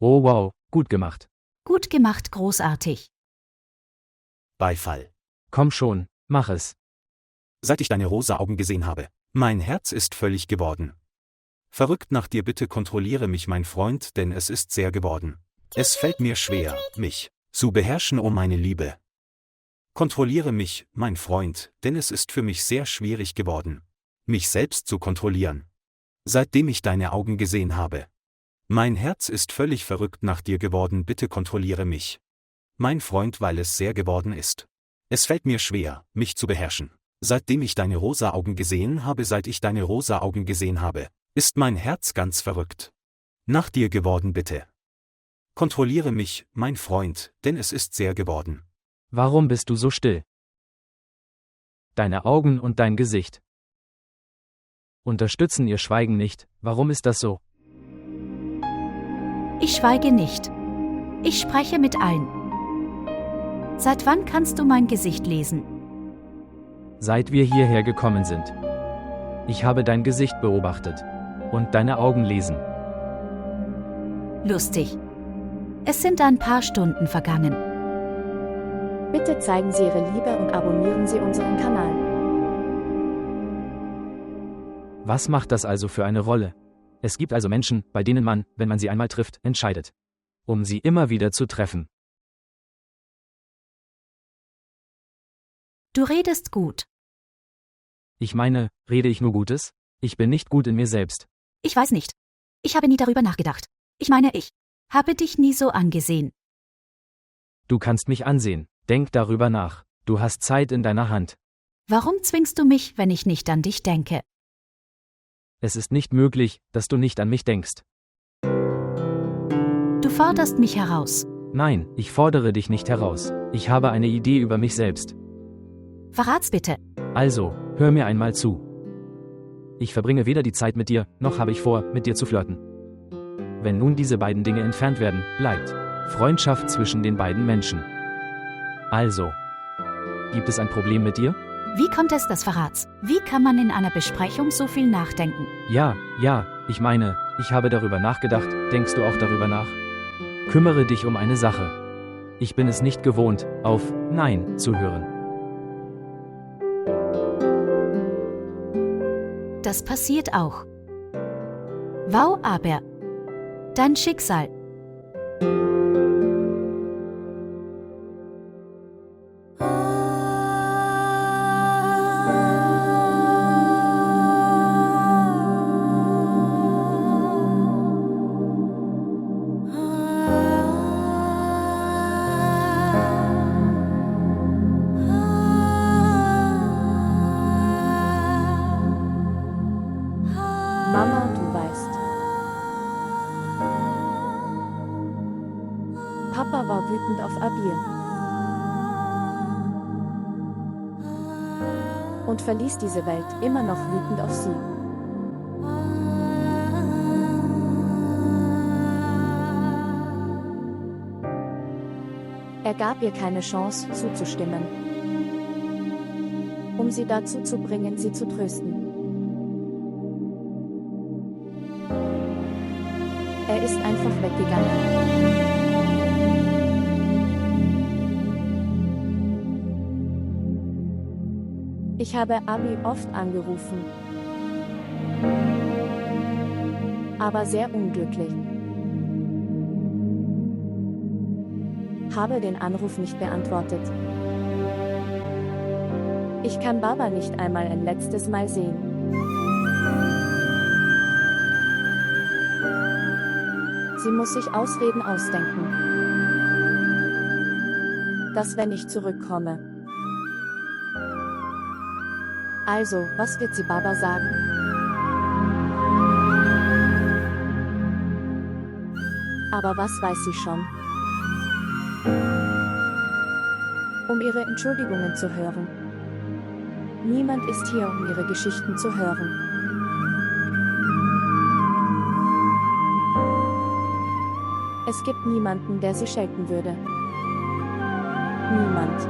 Oh wow, gut gemacht. Gut gemacht, großartig. Beifall. Komm schon, mach es. Seit ich deine rosa Augen gesehen habe, mein Herz ist völlig geworden. Verrückt nach dir, bitte kontrolliere mich, mein Freund, denn es ist sehr geworden. Es fällt mir schwer, mich zu beherrschen, oh meine Liebe. Kontrolliere mich, mein Freund, denn es ist für mich sehr schwierig geworden, mich selbst zu kontrollieren. Seitdem ich deine Augen gesehen habe. Mein Herz ist völlig verrückt nach dir geworden, bitte kontrolliere mich. Mein Freund, weil es sehr geworden ist. Es fällt mir schwer, mich zu beherrschen. Seitdem ich deine rosa Augen gesehen habe, ist mein Herz ganz verrückt. Nach dir geworden, bitte. Kontrolliere mich, mein Freund, denn es ist sehr geworden. Warum bist du so still? Deine Augen und dein Gesicht unterstützen ihr Schweigen nicht. Warum ist das so? Ich schweige nicht. Ich spreche mit allen. Seit wann kannst du mein Gesicht lesen? Seit wir hierher gekommen sind. Ich habe dein Gesicht beobachtet. Und deine Augen lesen. Lustig. Es sind ein paar Stunden vergangen. Bitte zeigen Sie Ihre Liebe und abonnieren Sie unseren Kanal. Was macht das also für eine Rolle? Es gibt also Menschen, bei denen man, wenn man sie einmal trifft, entscheidet. Um sie immer wieder zu treffen. Du redest gut. Ich meine, rede ich nur Gutes? Ich bin nicht gut in mir selbst. Ich weiß nicht. Ich habe nie darüber nachgedacht. Ich meine, ich habe dich nie so angesehen. Du kannst mich ansehen. Denk darüber nach. Du hast Zeit in deiner Hand. Warum zwingst du mich, wenn ich nicht an dich denke? Es ist nicht möglich, dass du nicht an mich denkst. Du forderst mich heraus. Nein, ich fordere dich nicht heraus. Ich habe eine Idee über mich selbst. Verrat's bitte. Also, hör mir einmal zu. Ich verbringe weder die Zeit mit dir, noch habe ich vor, mit dir zu flirten. Wenn nun diese beiden Dinge entfernt werden, bleibt Freundschaft zwischen den beiden Menschen. Also, gibt es ein Problem mit dir? Wie kommt es des Verrats? Wie kann man in einer Besprechung so viel nachdenken? Ja, ich meine, ich habe darüber nachgedacht. Denkst du auch darüber nach? Kümmere dich um eine Sache. Ich bin es nicht gewohnt, auf Nein zu hören. Das passiert auch. Wow, aber dein Schicksal. Mama, du weißt. Papa war wütend auf Abir. Und verließ diese Welt, immer noch wütend auf sie. Er gab ihr keine Chance, zuzustimmen. Um sie dazu zu bringen, sie zu trösten. Er ist einfach weggegangen. Ich habe Abi oft angerufen. Aber sehr unglücklich. Habe den Anruf nicht beantwortet. Ich kann Baba nicht einmal ein letztes Mal sehen. Sie muss sich Ausreden ausdenken. Dass wenn ich zurückkomme. Also, was wird sie Baba sagen? Aber was weiß sie schon? Um ihre Entschuldigungen zu hören. Niemand ist hier, um ihre Geschichten zu hören. Es gibt niemanden, der sie schelten würde. Niemand.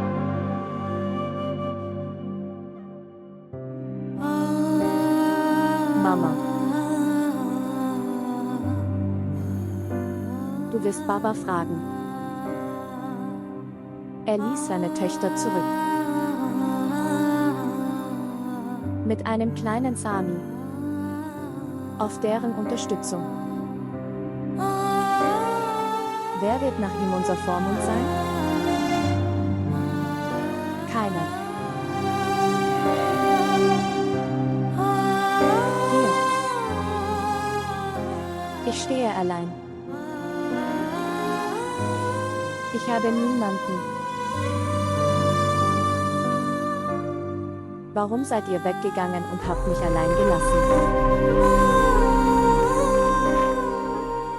Mama. Du Du wirst Baba fragen. Er ließ seine Töchter zurück. Mit einem kleinen Sami. Auf deren Unterstützung. Wer wird nach ihm unser Vormund sein? Keiner. Hier. Ich stehe allein. Ich habe niemanden. Warum seid ihr weggegangen und habt mich allein gelassen?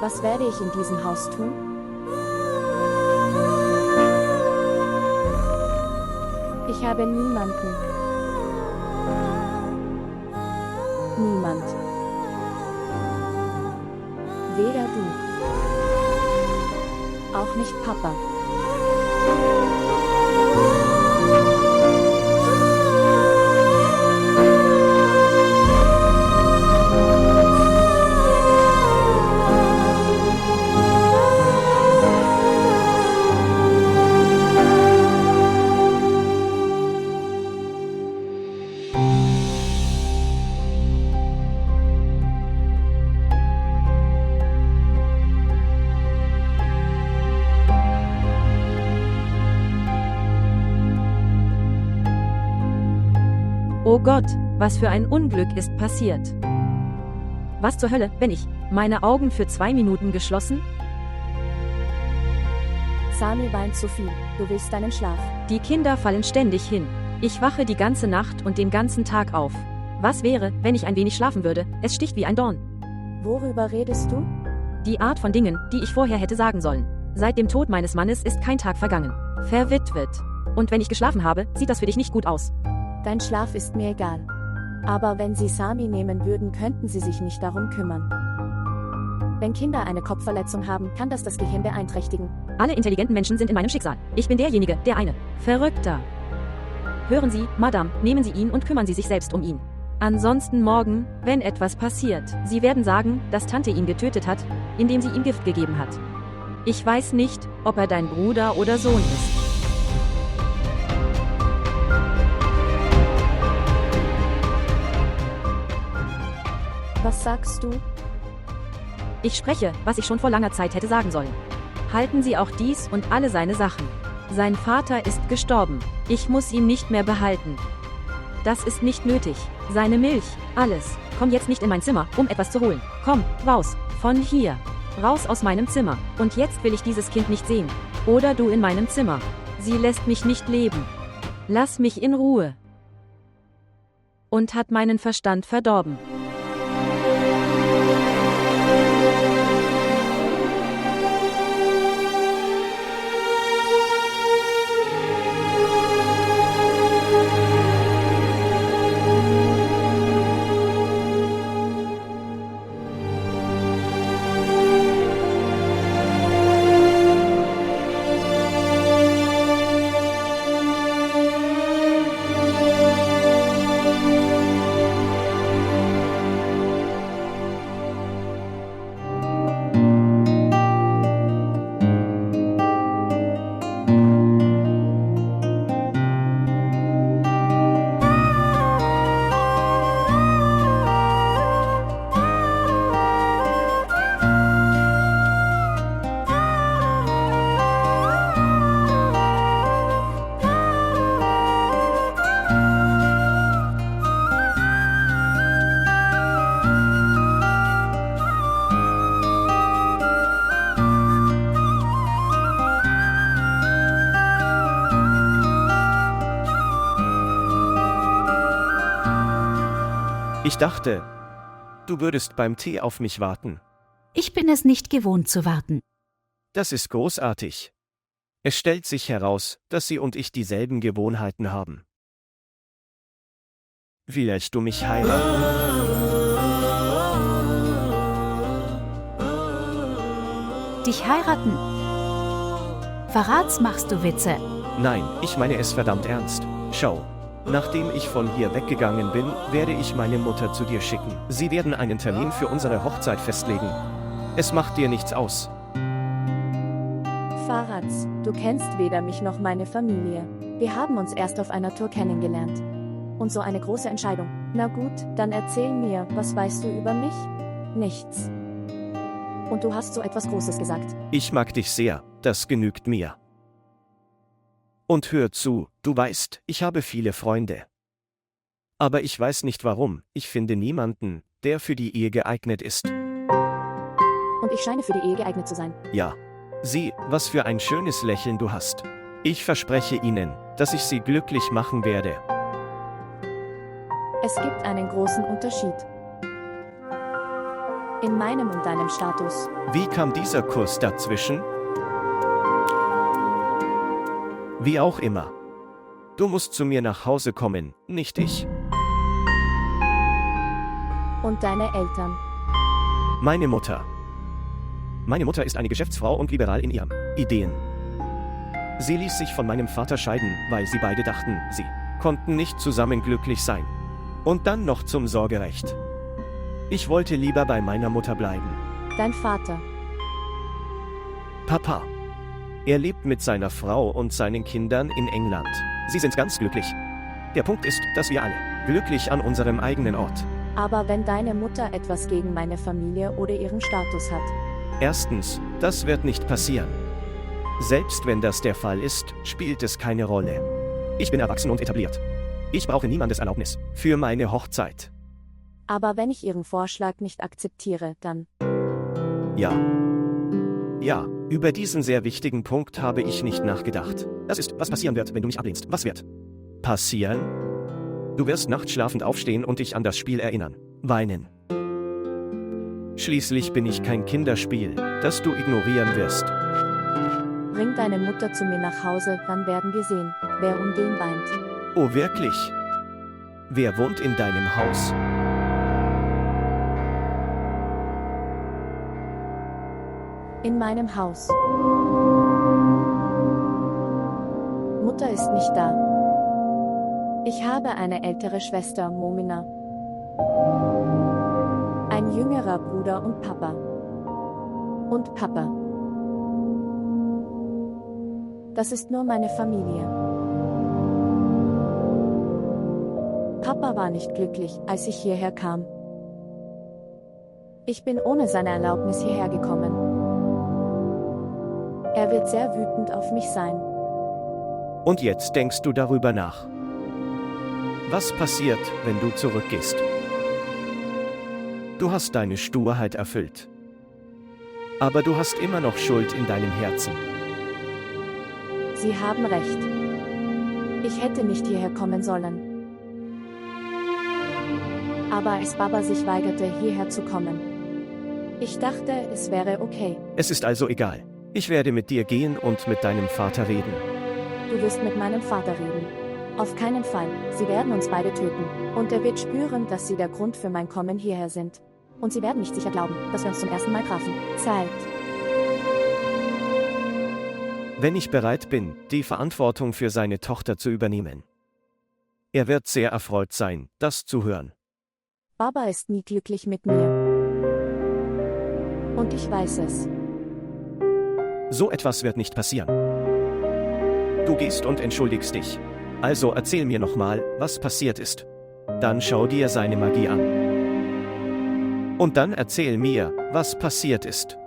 Was werde ich in diesem Haus tun? Ich habe niemanden. Niemand. Weder du. Auch nicht Papa. Oh Gott, was für ein Unglück ist passiert. Was zur Hölle, bin ich? Meine Augen für 2 Minuten geschlossen? Sami weint zu viel. Du willst deinen Schlaf. Die Kinder fallen ständig hin. Ich wache die ganze Nacht und den ganzen Tag auf. Was wäre, wenn ich ein wenig schlafen würde? Es sticht wie ein Dorn. Worüber redest du? Die Art von Dingen, die ich vorher hätte sagen sollen. Seit dem Tod meines Mannes ist kein Tag vergangen. Verwitwet. Und wenn ich geschlafen habe, sieht das für dich nicht gut aus. Dein Schlaf ist mir egal. Aber wenn sie Sami nehmen würden, könnten sie sich nicht darum kümmern. Wenn Kinder eine Kopfverletzung haben, kann das Gehirn beeinträchtigen. Alle intelligenten Menschen sind in meinem Schicksal. Ich bin derjenige, der eine. Verrückter. Hören Sie, Madame, nehmen Sie ihn und kümmern Sie sich selbst um ihn. Ansonsten morgen, wenn etwas passiert, Sie werden sagen, dass Tante ihn getötet hat, indem sie ihm Gift gegeben hat. Ich weiß nicht, ob er dein Bruder oder Sohn ist. Was sagst du? Ich spreche, was ich schon vor langer Zeit hätte sagen sollen. Halten Sie auch dies und alle seine Sachen. Sein Vater ist gestorben. Ich muss ihn nicht mehr behalten. Das ist nicht nötig. Seine Milch, alles. Komm jetzt nicht in mein Zimmer, um etwas zu holen. Komm, raus. Von hier. Raus aus meinem Zimmer. Und jetzt will ich dieses Kind nicht sehen. Oder du in meinem Zimmer. Sie lässt mich nicht leben. Lass mich in Ruhe. Und hat meinen Verstand verdorben. Ich dachte, du würdest beim Tee auf mich warten. Ich bin es nicht gewohnt zu warten. Das ist großartig. Es stellt sich heraus, dass Sie und ich dieselben Gewohnheiten haben. Willst du mich heiraten? Dich heiraten? Verrats machst du Witze. Nein, ich meine es verdammt ernst. Schau. Nachdem ich von hier weggegangen bin, werde ich meine Mutter zu dir schicken. Sie werden einen Termin für unsere Hochzeit festlegen. Es macht dir nichts aus. Faraz, du kennst weder mich noch meine Familie. Wir haben uns erst auf einer Tour kennengelernt. Und so eine große Entscheidung. Na gut, dann erzähl mir, was weißt du über mich? Nichts. Und du hast so etwas Großes gesagt. Ich mag dich sehr, das genügt mir. Und hör zu, du weißt, ich habe viele Freunde. Aber ich weiß nicht warum, ich finde niemanden, der für die Ehe geeignet ist. Und ich scheine für die Ehe geeignet zu sein. Ja. Sieh, was für ein schönes Lächeln du hast. Ich verspreche Ihnen, dass ich Sie glücklich machen werde. Es gibt einen großen Unterschied. In meinem und deinem Status. Wie kam dieser Kurs dazwischen? Wie auch immer. Du musst zu mir nach Hause kommen, nicht ich. Und deine Eltern. Meine Mutter. Meine Mutter ist eine Geschäftsfrau und liberal in ihren Ideen. Sie ließ sich von meinem Vater scheiden, weil sie beide dachten, sie konnten nicht zusammen glücklich sein. Und dann noch zum Sorgerecht. Ich wollte lieber bei meiner Mutter bleiben. Dein Vater. Papa. Er lebt mit seiner Frau und seinen Kindern in England. Sie sind ganz glücklich. Der Punkt ist, dass wir alle glücklich an unserem eigenen Ort. Aber wenn deine Mutter etwas gegen meine Familie oder ihren Status hat. Erstens, das wird nicht passieren. Selbst wenn das der Fall ist, spielt es keine Rolle. Ich bin erwachsen und etabliert. Ich brauche niemandes Erlaubnis für meine Hochzeit. Aber wenn ich ihren Vorschlag nicht akzeptiere, dann... Ja. Ja, über diesen sehr wichtigen Punkt habe ich nicht nachgedacht. Das ist, was passieren wird, wenn du mich ablehnst. Was wird passieren? Du wirst nachts schlafend aufstehen und dich an das Spiel erinnern. Weinen. Schließlich bin ich kein Kinderspiel, das du ignorieren wirst. Bring deine Mutter zu mir nach Hause, dann werden wir sehen, wer um wen weint. Oh wirklich? Wer wohnt in deinem Haus? In meinem Haus. Mutter ist nicht da. Ich habe eine ältere Schwester, Momina. Ein jüngerer Bruder und Papa. Und Papa. Das ist nur meine Familie. Papa war nicht glücklich, als ich hierher kam. Ich bin ohne seine Erlaubnis hierher gekommen. Er wird sehr wütend auf mich sein. Und jetzt denkst du darüber nach. Was passiert, wenn du zurückgehst? Du hast deine Sturheit erfüllt. Aber du hast immer noch Schuld in deinem Herzen. Sie haben recht. Ich hätte nicht hierher kommen sollen. Aber als Baba sich weigerte, hierher zu kommen. Ich dachte, es wäre okay. Es ist also egal. Ich werde mit dir gehen und mit deinem Vater reden. Du wirst mit meinem Vater reden. Auf keinen Fall. Sie werden uns beide töten. Und er wird spüren, dass sie der Grund für mein Kommen hierher sind. Und sie werden nicht sicher glauben, dass wir uns zum ersten Mal trafen. Zeit. Wenn ich bereit bin, die Verantwortung für seine Tochter zu übernehmen. Er wird sehr erfreut sein, das zu hören. Baba ist nie glücklich mit mir. Und ich weiß es. So etwas wird nicht passieren. Du gehst und entschuldigst dich. Also erzähl mir nochmal, was passiert ist. Dann schau dir seine Magie an. Und dann erzähl mir, was passiert ist.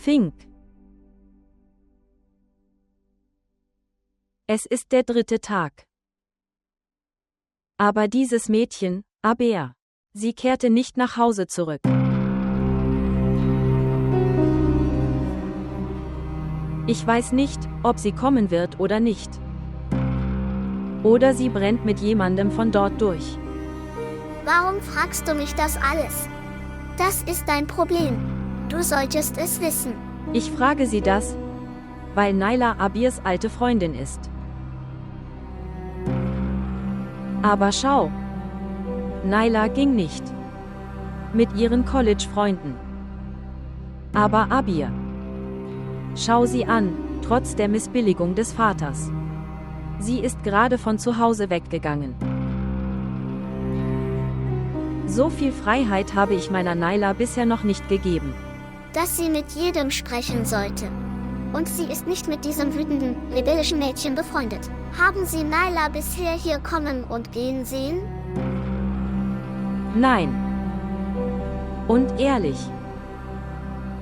Fink. Es ist der 3. Tag. Aber dieses Mädchen, Aber sie kehrte nicht nach Hause zurück. Ich weiß nicht, ob sie kommen wird oder nicht. Oder sie brennt mit jemandem von dort durch. Warum fragst du mich das alles? Das ist dein Problem. Du solltest es wissen. Ich frage sie das, weil Naila Abirs alte Freundin ist. Aber schau, Naila ging nicht. Mit ihren College-Freunden. Aber Abir. Schau sie an, trotz der Missbilligung des Vaters. Sie ist gerade von zu Hause weggegangen. So viel Freiheit habe ich meiner Naila bisher noch nicht gegeben. Dass sie mit jedem sprechen sollte. Und sie ist nicht mit diesem wütenden, rebellischen Mädchen befreundet. Haben Sie Naila bisher hier kommen und gehen sehen? Nein. Und ehrlich.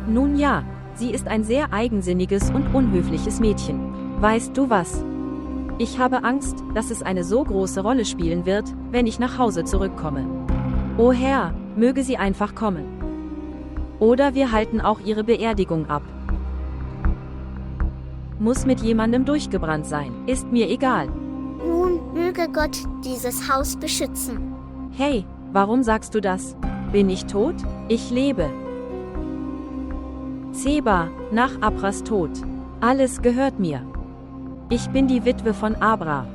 Nun ja, sie ist ein sehr eigensinniges und unhöfliches Mädchen. Weißt du was? Ich habe Angst, dass es eine so große Rolle spielen wird, wenn ich nach Hause zurückkomme. O Herr, möge sie einfach kommen. Oder wir halten auch ihre Beerdigung ab. Muss mit jemandem durchgebrannt sein, ist mir egal. Nun, möge Gott dieses Haus beschützen. Hey, warum sagst du das? Bin ich tot? Ich lebe. Zeba, nach Abras Tod. Alles gehört mir. Ich bin die Witwe von Abra.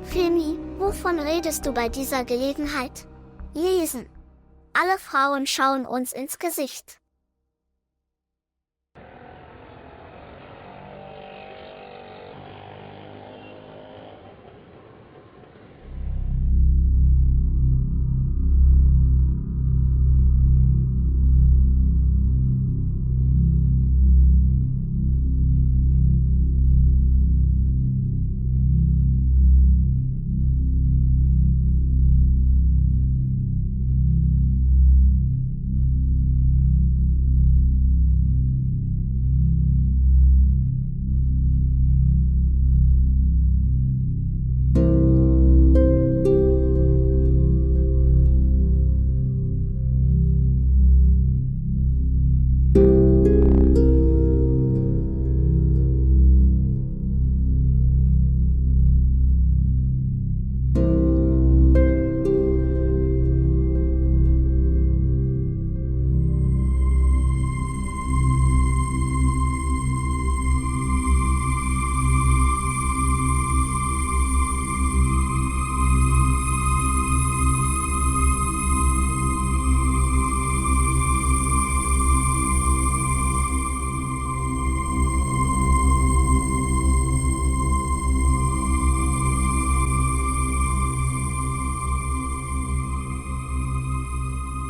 Femi, wovon redest du bei dieser Gelegenheit? Lesen. Alle Frauen schauen uns ins Gesicht.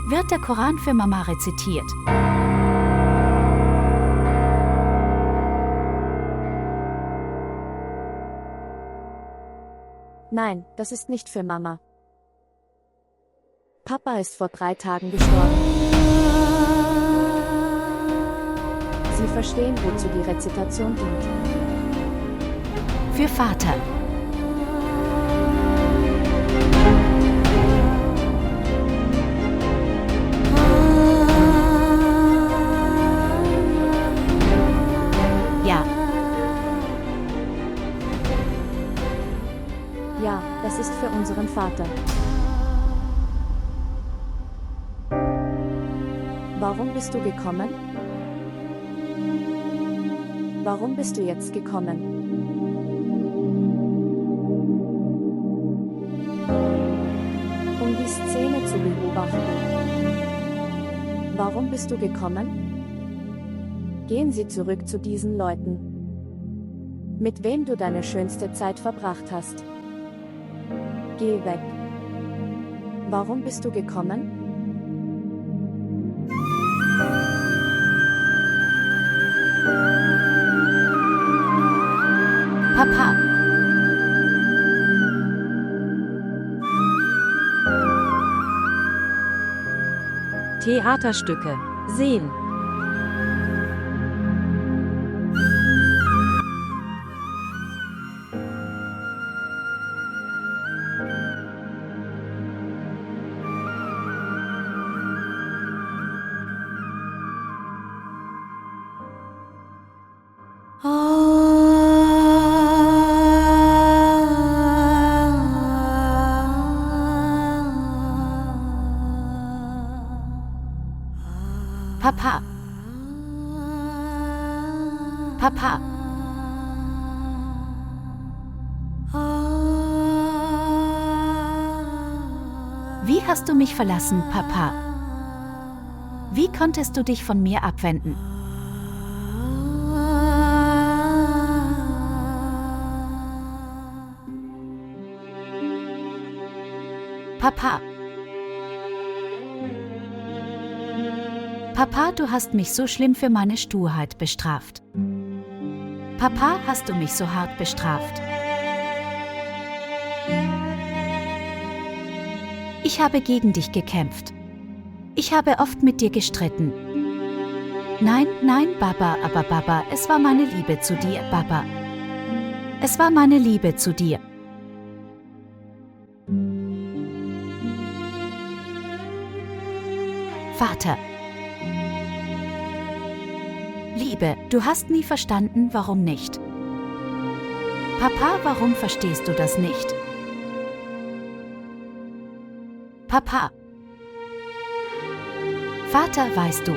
Wird der Koran für Mama rezitiert? Nein, das ist nicht für Mama. Papa ist vor 3 Tagen gestorben. Sie verstehen, wozu die Rezitation dient. Für Vater. Ja. Ja, das ist für unseren Vater. Warum bist du gekommen? Warum bist du jetzt gekommen? Um die Szene zu beobachten. Warum bist du gekommen? Gehen Sie zurück zu diesen Leuten, mit wem du deine schönste Zeit verbracht hast. Geh weg. Warum bist du gekommen? Papa. Theaterstücke sehen. Papa. Papa. Wie hast du mich verlassen, Papa? Wie konntest du dich von mir abwenden? Papa. Papa, du hast mich so schlimm für meine Sturheit bestraft. Papa, hast du mich so hart bestraft. Ich habe gegen dich gekämpft. Ich habe oft mit dir gestritten. Nein, nein, Baba, aber Baba, es war meine Liebe zu dir, Baba. Es war meine Liebe zu dir. Vater. Liebe, du hast nie verstanden, warum nicht. Papa, warum verstehst du das nicht? Papa. Vater, weißt du.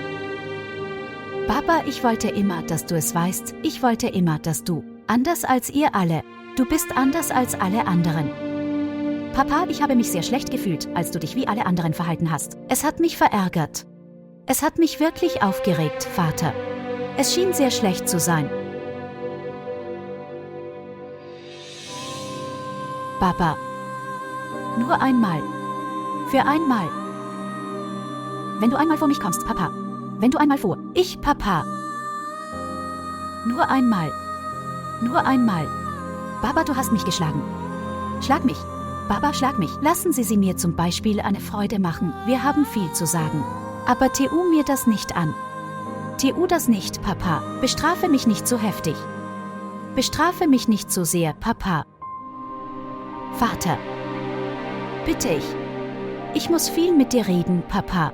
Baba, ich wollte immer, dass du es weißt. Ich wollte immer, dass du, anders als ihr alle, du bist anders als alle anderen. Papa, ich habe mich sehr schlecht gefühlt, als du dich wie alle anderen verhalten hast. Es hat mich verärgert. Es hat mich wirklich aufgeregt, Vater. Es schien sehr schlecht zu sein. Baba. Nur einmal. Für einmal. Wenn du einmal vor mich kommst, Papa. Wenn du einmal vor. Ich, Papa. Nur einmal. Nur einmal. Baba, du hast mich geschlagen. Schlag mich. Baba, schlag mich. Lassen Sie mir zum Beispiel eine Freude machen. Wir haben viel zu sagen. Aber tu mir das nicht an. Tu das nicht, Papa. Bestrafe mich nicht so heftig. Bestrafe mich nicht so sehr, Papa. Vater. Bitte ich. Ich muss viel mit dir reden, Papa.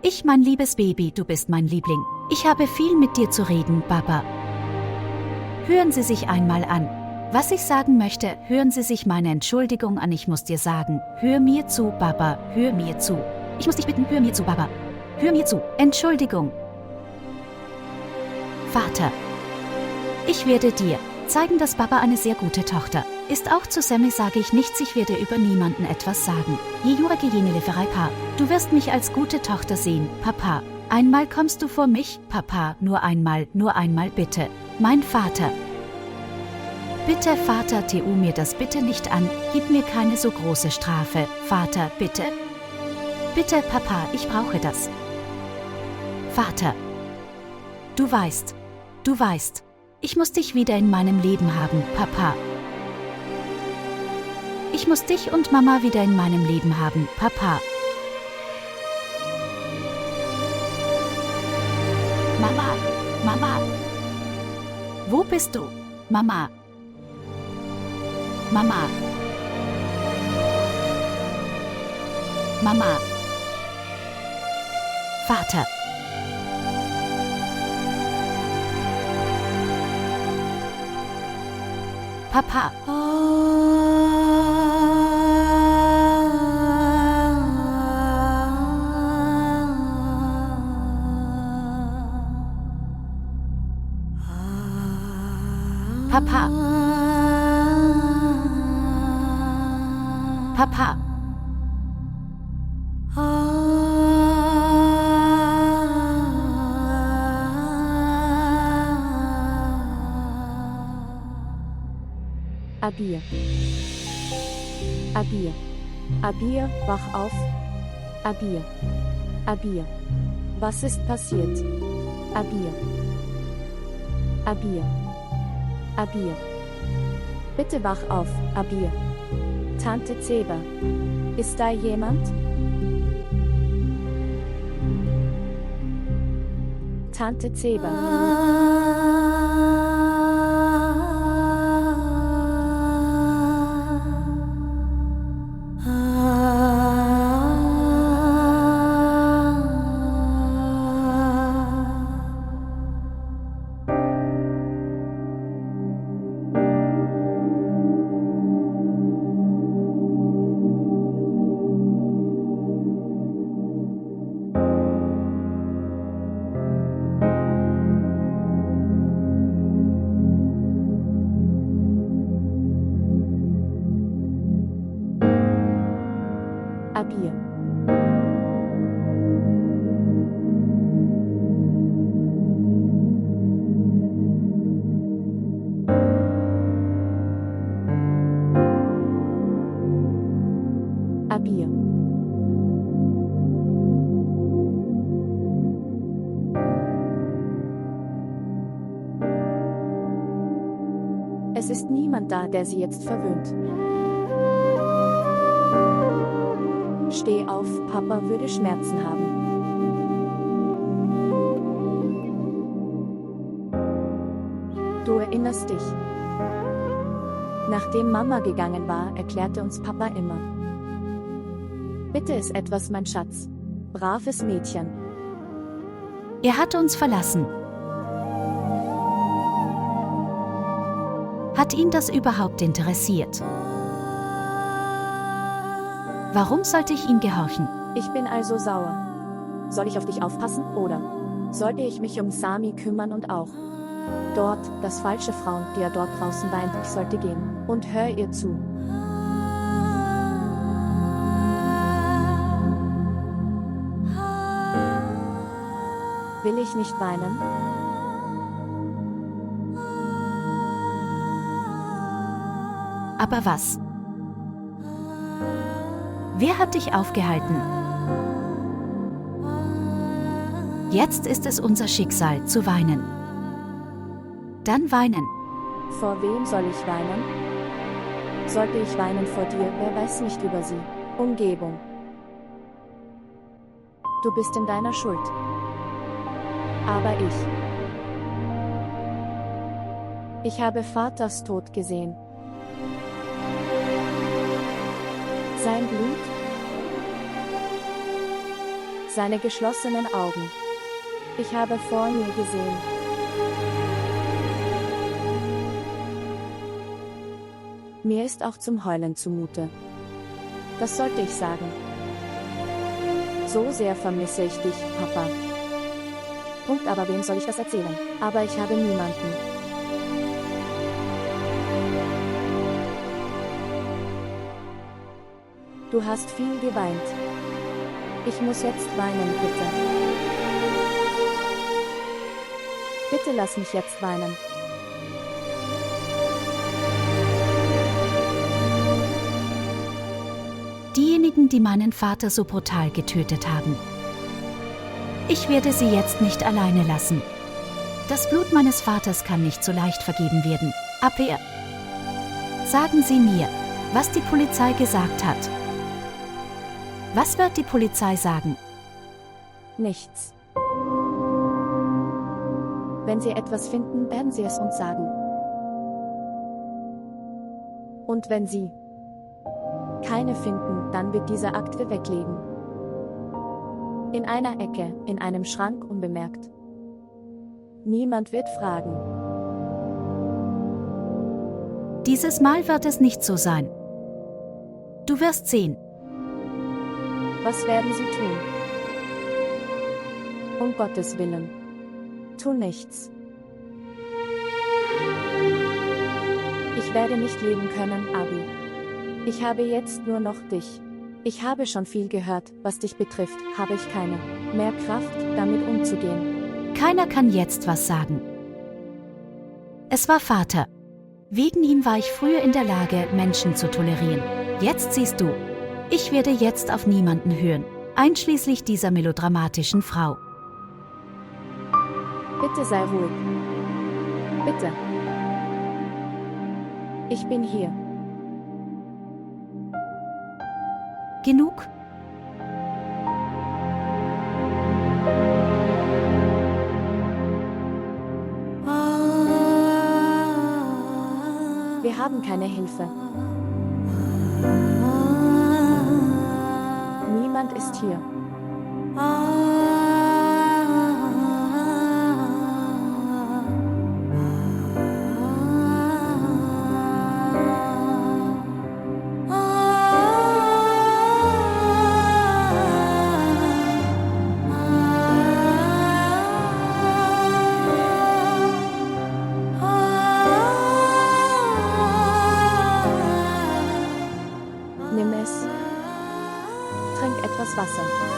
Ich, mein liebes Baby, du bist mein Liebling. Ich habe viel mit dir zu reden, Baba. Hören Sie sich einmal an. Was ich sagen möchte, hören Sie sich meine Entschuldigung an. Ich muss dir sagen, hör mir zu, Baba, hör mir zu. Ich muss dich bitten, hör mir zu, Baba. Hör mir zu. Entschuldigung. Vater. Ich werde dir zeigen, dass Baba eine sehr gute Tochter ist. Auch zu Sammy sage ich nichts, ich werde über niemanden etwas sagen. Du wirst mich als gute Tochter sehen, Papa. Einmal kommst du vor mich, Papa, nur einmal bitte. Mein Vater. Bitte, Vater, tu mir das bitte nicht an, gib mir keine so große Strafe, Vater, bitte. Bitte, Papa, ich brauche das. Vater. Du weißt, ich muss dich wieder in meinem Leben haben, Papa. Ich muss dich und Mama wieder in meinem Leben haben, Papa. Mama, Mama. Wo bist du, Mama? Mama. Mama. Vater. Papa. Papa. Papa. Abir. Abir. Abir, wach auf. Abir. Abir. Was ist passiert? Abir. Abir. Abir. Bitte wach auf, Abir. Tante Zeba. Ist da jemand? Tante Zeba. Abir. Abir. Es ist niemand da, der sie jetzt verwöhnt. Steh auf, Papa würde Schmerzen haben. Du erinnerst dich. Nachdem Mama gegangen war, erklärte uns Papa immer. Bitte ist etwas, mein Schatz. Braves Mädchen. Er hat uns verlassen. Hat ihn das überhaupt interessiert? Warum sollte ich ihm gehorchen? Ich bin also sauer. Soll ich auf dich aufpassen, oder sollte ich mich um Sami kümmern und auch dort, das falsche Frau, die er dort draußen weint, ich sollte gehen und hör ihr zu. Will ich nicht weinen? Aber was? Wer hat dich aufgehalten? Jetzt ist es unser Schicksal, zu weinen. Dann weinen. Vor wem soll ich weinen? Sollte ich weinen vor dir, wer weiß nicht über sie. Umgebung. Du bist in deiner Schuld. Aber ich habe Vaters Tod gesehen. Sein Blut, seine geschlossenen Augen. Ich habe vor mir gesehen. Mir ist auch zum Heulen zumute. Das sollte ich sagen. So sehr vermisse ich dich, Papa. Punkt, aber wem soll ich das erzählen? Aber ich habe niemanden. Du hast viel geweint. Ich muss jetzt weinen, bitte. Bitte lass mich jetzt weinen. Diejenigen, die meinen Vater so brutal getötet haben. Ich werde sie jetzt nicht alleine lassen. Das Blut meines Vaters kann nicht so leicht vergeben werden. Aber sagen Sie mir, was die Polizei gesagt hat. Was wird die Polizei sagen? Nichts. Wenn sie etwas finden, werden sie es uns sagen. Und wenn sie keine finden, dann wird diese Akte weglegen. In einer Ecke, in einem Schrank, unbemerkt. Niemand wird fragen. Dieses Mal wird es nicht so sein. Du wirst sehen. Was werden sie tun? Um Gottes Willen. Tu nichts. Ich werde nicht leben können, Abi. Ich habe jetzt nur noch dich. Ich habe schon viel gehört, was dich betrifft, habe ich keine mehr Kraft, damit umzugehen. Keiner kann jetzt was sagen. Es war Vater. Wegen ihm war ich früher in der Lage, Menschen zu tolerieren. Jetzt siehst du, ich werde jetzt auf niemanden hören, einschließlich dieser melodramatischen Frau. Bitte sei ruhig. Bitte. Ich bin hier. Genug? Wir haben keine Hilfe. Niemand ist hier. trink etwas Wasser.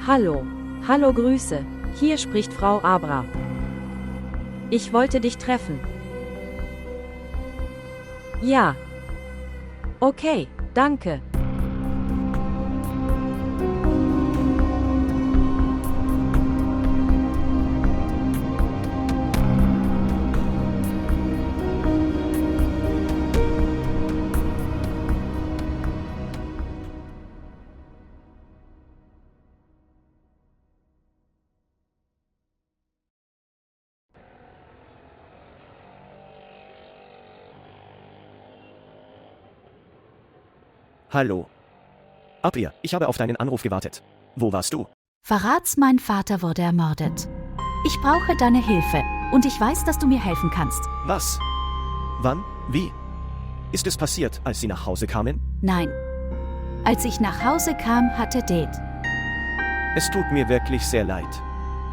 Hallo. Hallo, Grüße. Hier spricht Frau Abra. Ich wollte dich treffen. Ja. Okay, danke. Hallo. Apria, ich habe auf deinen Anruf gewartet. Wo warst du? Verrats, mein Vater wurde ermordet. Ich brauche deine Hilfe und ich weiß, dass du mir helfen kannst. Was? Wann? Wie? Ist es passiert, als sie nach Hause kamen? Nein. Als ich nach Hause kam, hatte Dad. Es tut mir wirklich sehr leid.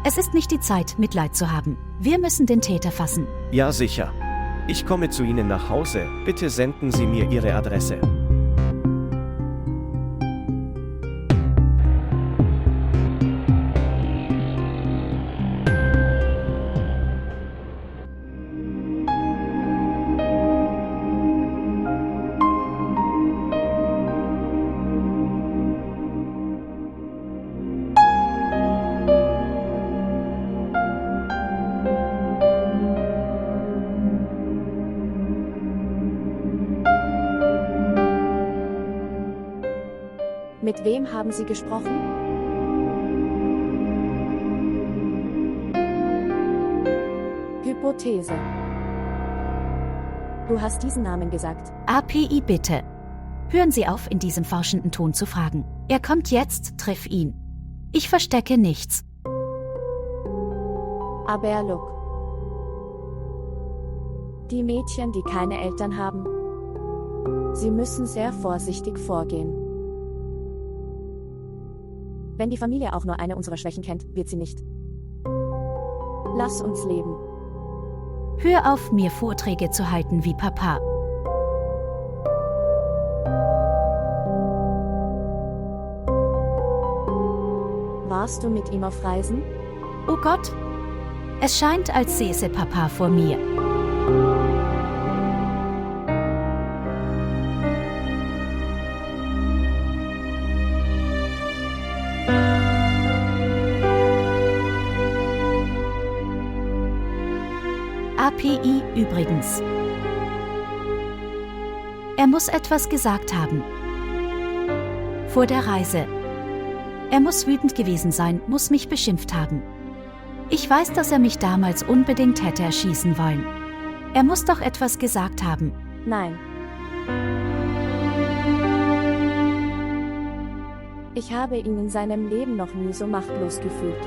Es ist nicht die Zeit, Mitleid zu haben. Wir müssen den Täter fassen. Ja, sicher. Ich komme zu Ihnen nach Hause. Bitte senden Sie mir Ihre Adresse. Mit wem haben Sie gesprochen? Hypothese. Du hast diesen Namen gesagt. API bitte. Hören Sie auf, in diesem forschenden Ton zu fragen. Er kommt jetzt, triff ihn. Ich verstecke nichts. Aber look. Die Mädchen, die keine Eltern haben, sie müssen sehr vorsichtig vorgehen. Wenn die Familie auch nur eine unserer Schwächen kennt, wird sie nicht. Lass uns leben. Hör auf, mir Vorträge zu halten wie Papa. Warst du mit ihm auf Reisen? Oh Gott! Es scheint, als säße Papa vor mir. API übrigens. Er muss etwas gesagt haben. Vor der Reise. Er muss wütend gewesen sein, muss mich beschimpft haben. Ich weiß, dass er mich damals unbedingt hätte erschießen wollen. Er muss doch etwas gesagt haben. Nein. Ich habe ihn in seinem Leben noch nie so machtlos gefühlt.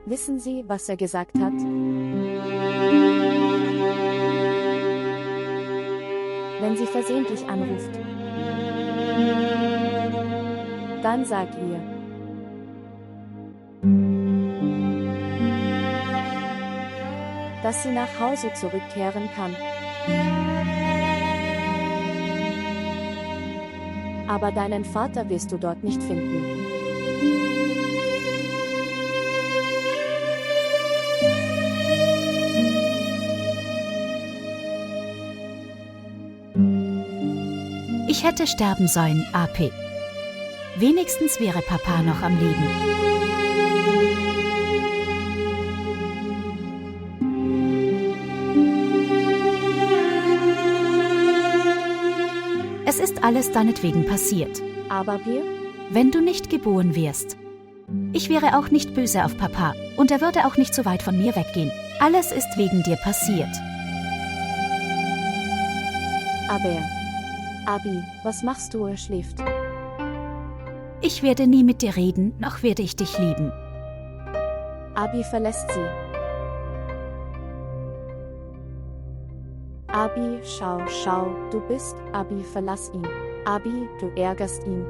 Wissen Sie, was er gesagt hat? Wenn sie versehentlich anruft, dann sag ihr, dass sie nach Hause zurückkehren kann. Aber deinen Vater wirst du dort nicht finden. Ich hätte sterben sollen, AP. Wenigstens wäre Papa noch am Leben. Es ist alles deinetwegen passiert. Aber wir? Wenn du nicht geboren wärst. Ich wäre auch nicht böse auf Papa und er würde auch nicht so weit von mir weggehen. Alles ist wegen dir passiert. Aber, Abi, was machst du? Er schläft. Ich werde nie mit dir reden, noch werde ich dich lieben. Abi verlässt sie. Abi, schau, du bist, Abi, verlass ihn. Abi, du ärgerst ihn.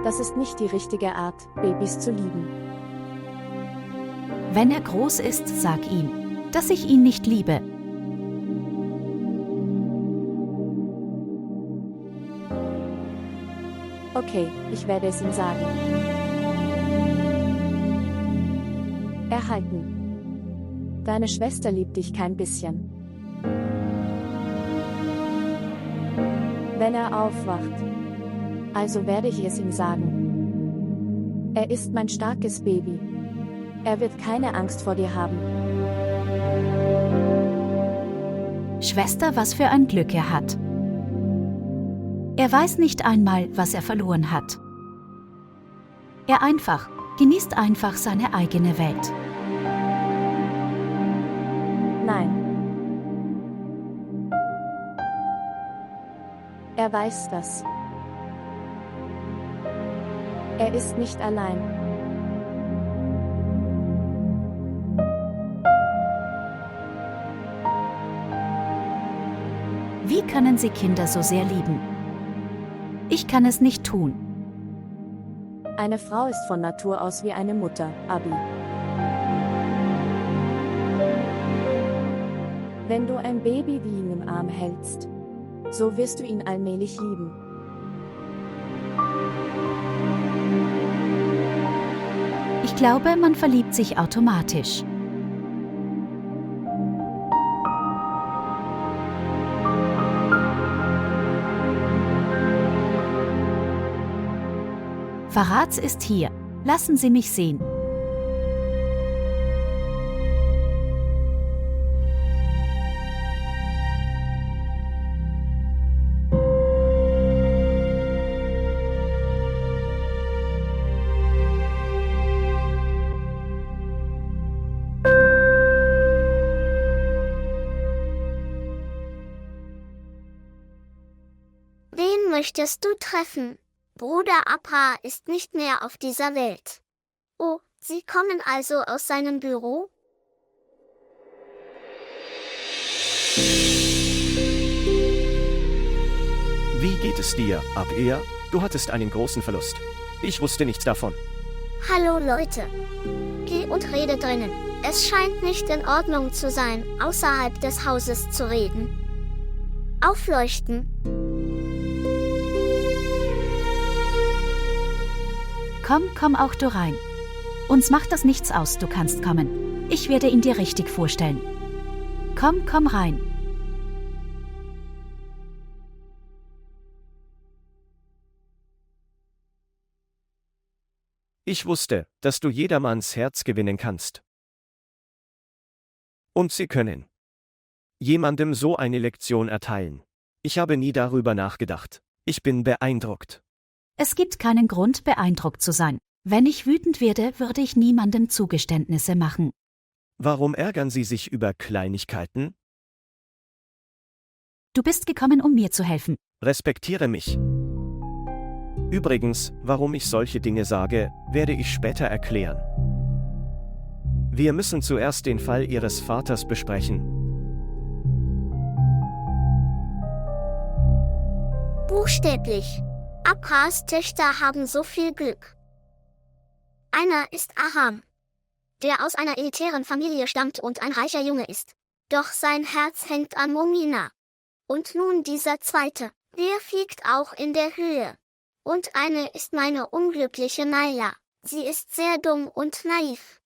Das ist nicht die richtige Art, Babys zu lieben. Wenn er groß ist, sag ihm, dass ich ihn nicht liebe. Okay, ich werde es ihm sagen. Erhalten. Deine Schwester liebt dich kein bisschen. Wenn er aufwacht, also werde ich es ihm sagen. Er ist mein starkes Baby. Er wird keine Angst vor dir haben. Schwester, was für ein Glück er hat. Er weiß nicht einmal, was er verloren hat. Er genießt einfach seine eigene Welt. Nein. Er weiß das. Er ist nicht allein. Wie können Sie Kinder so sehr lieben? Ich kann es nicht tun. Eine Frau ist von Natur aus wie eine Mutter, Abi. Wenn du ein Baby wie ihn im Arm hältst, so wirst du ihn allmählich lieben. Ich glaube, man verliebt sich automatisch. Verrats ist hier. Lassen Sie mich sehen. Wen möchtest du treffen? Bruder Abra ist nicht mehr auf dieser Welt. Oh, Sie kommen also aus seinem Büro? Wie geht es dir, Abir? Du hattest einen großen Verlust. Ich wusste nichts davon. Hallo Leute. Geh und rede drinnen. Es scheint nicht in Ordnung zu sein, außerhalb des Hauses zu reden. Aufleuchten. Komm auch du rein. Uns macht das nichts aus, du kannst kommen. Ich werde ihn dir richtig vorstellen. Komm rein. Ich wusste, dass du jedermanns Herz gewinnen kannst. Und sie können jemandem so eine Lektion erteilen. Ich habe nie darüber nachgedacht. Ich bin beeindruckt. Es gibt keinen Grund, beeindruckt zu sein. Wenn ich wütend werde, würde ich niemandem Zugeständnisse machen. Warum ärgern Sie sich über Kleinigkeiten? Du bist gekommen, um mir zu helfen. Respektiere mich. Übrigens, warum ich solche Dinge sage, werde ich später erklären. Wir müssen zuerst den Fall Ihres Vaters besprechen. Buchstäblich. Abrahas Töchter haben so viel Glück. Einer ist Aram, der aus einer elitären Familie stammt und ein reicher Junge ist. Doch sein Herz hängt an Momina. Und nun dieser zweite, der fliegt auch in der Höhe. Und eine ist meine unglückliche Naila. Sie ist sehr dumm und naiv.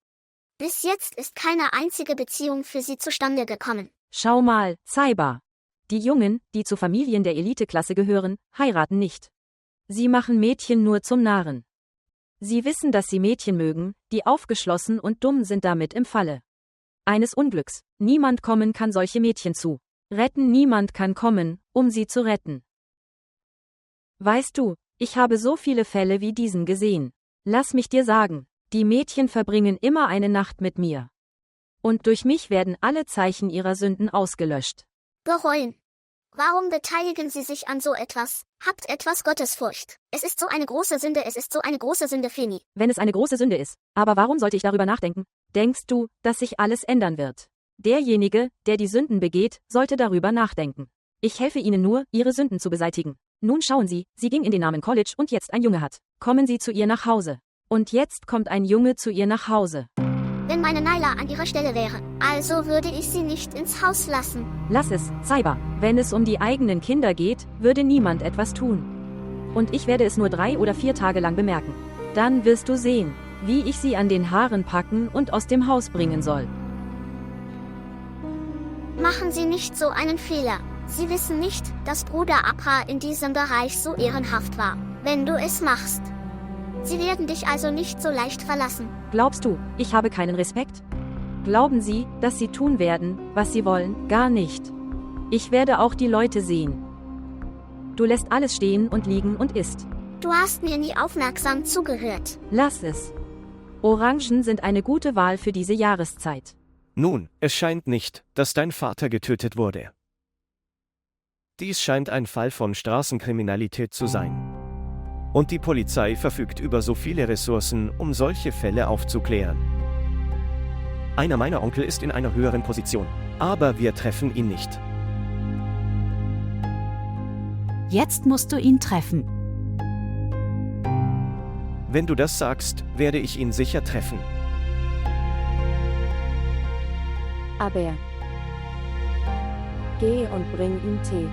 Bis jetzt ist keine einzige Beziehung für sie zustande gekommen. Schau mal, Saiba. Die Jungen, die zu Familien der Eliteklasse gehören, heiraten nicht. Sie machen Mädchen nur zum Narren. Sie wissen, dass sie Mädchen mögen, die aufgeschlossen und dumm sind, damit im Falle eines Unglücks. Niemand kommen kann solche Mädchen zu retten, niemand kann kommen, um sie zu retten. Weißt du, ich habe so viele Fälle wie diesen gesehen. Lass mich dir sagen, die Mädchen verbringen immer eine Nacht mit mir. Und durch mich werden alle Zeichen ihrer Sünden ausgelöscht. Bereuen. Warum beteiligen Sie sich an so etwas? Habt etwas Gottesfurcht. Es ist so eine große Sünde, Feni. Wenn es eine große Sünde ist, aber warum sollte ich darüber nachdenken? Denkst du, dass sich alles ändern wird? Derjenige, der die Sünden begeht, sollte darüber nachdenken. Ich helfe Ihnen nur, Ihre Sünden zu beseitigen. Nun schauen Sie, sie ging in den Namen College und jetzt ein Junge hat. Kommen Sie zu ihr nach Hause. Und jetzt kommt ein Junge zu ihr nach Hause. Wenn meine Naila an ihrer Stelle wäre, also würde ich sie nicht ins Haus lassen. Lass es, Saiba. Wenn es um die eigenen Kinder geht, würde niemand etwas tun. Und ich werde es nur 3 oder 4 Tage lang bemerken. Dann wirst du sehen, wie ich sie an den Haaren packen und aus dem Haus bringen soll. Machen Sie nicht so einen Fehler. Sie wissen nicht, dass Bruder Abra in diesem Bereich so ehrenhaft war. Wenn du es machst. Sie werden dich also nicht so leicht verlassen. Glaubst du, ich habe keinen Respekt? Glauben Sie, dass sie tun werden, was sie wollen? Gar nicht. Ich werde auch die Leute sehen. Du lässt alles stehen und liegen und isst. Du hast mir nie aufmerksam zugehört. Lass es. Orangen sind eine gute Wahl für diese Jahreszeit. Nun, es scheint nicht, dass dein Vater getötet wurde. Dies scheint ein Fall von Straßenkriminalität zu sein. Und die Polizei verfügt über so viele Ressourcen, um solche Fälle aufzuklären. Einer meiner Onkel ist in einer höheren Position, aber wir treffen ihn nicht. Jetzt musst du ihn treffen. Wenn du das sagst, werde ich ihn sicher treffen. Aber geh und bring ihm Tee.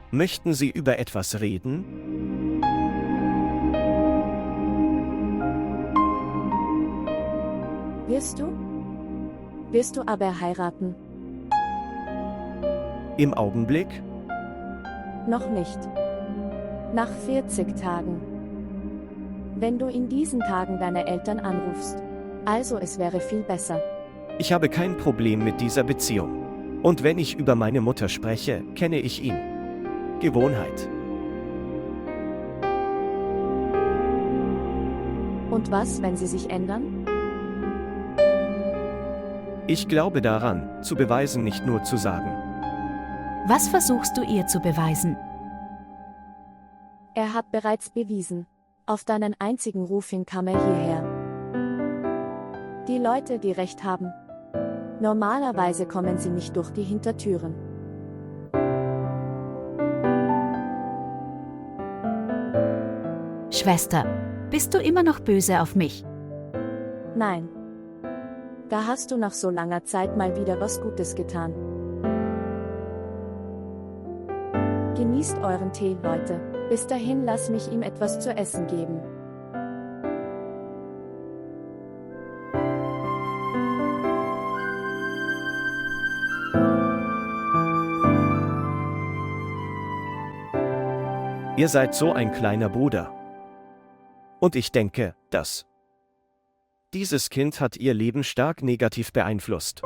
Möchten Sie über etwas reden? Wirst du aber heiraten? Im Augenblick? Noch nicht. Nach 40 Tagen. Wenn du in diesen Tagen deine Eltern anrufst. Also es wäre viel besser. Ich habe kein Problem mit dieser Beziehung. Und wenn ich über meine Mutter spreche, kenne ich ihn. Gewohnheit. Und was, wenn sie sich ändern? Ich glaube daran, zu beweisen, nicht nur zu sagen. Was versuchst du ihr zu beweisen? Er hat bereits bewiesen. Auf deinen einzigen Ruf hin kam er hierher. Die Leute, die Recht haben. Normalerweise kommen sie nicht durch die Hintertüren. Schwester, bist du immer noch böse auf mich? Nein. Da hast du nach so langer Zeit mal wieder was Gutes getan. Genießt euren Tee, Leute. Bis dahin lass mich ihm etwas zu essen geben. Ihr seid so ein kleiner Bruder. Und ich denke, dass dieses Kind hat ihr Leben stark negativ beeinflusst.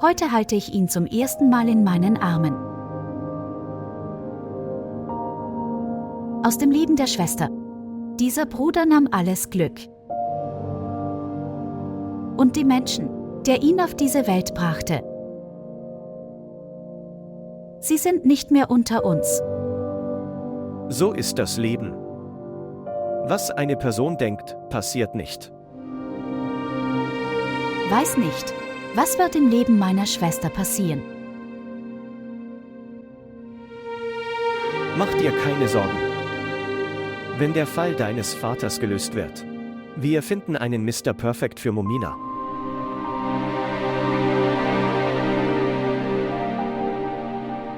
Heute halte ich ihn zum ersten Mal in meinen Armen. Aus dem Leben der Schwester. Dieser Bruder nahm alles Glück. Und die Menschen, der ihn auf diese Welt brachte. Sie sind nicht mehr unter uns. So ist das Leben. Was eine Person denkt, passiert nicht. Weiß nicht, was wird im Leben meiner Schwester passieren. Mach dir keine Sorgen. Wenn der Fall deines Vaters gelöst wird, wir finden einen Mr. Perfect für Momina.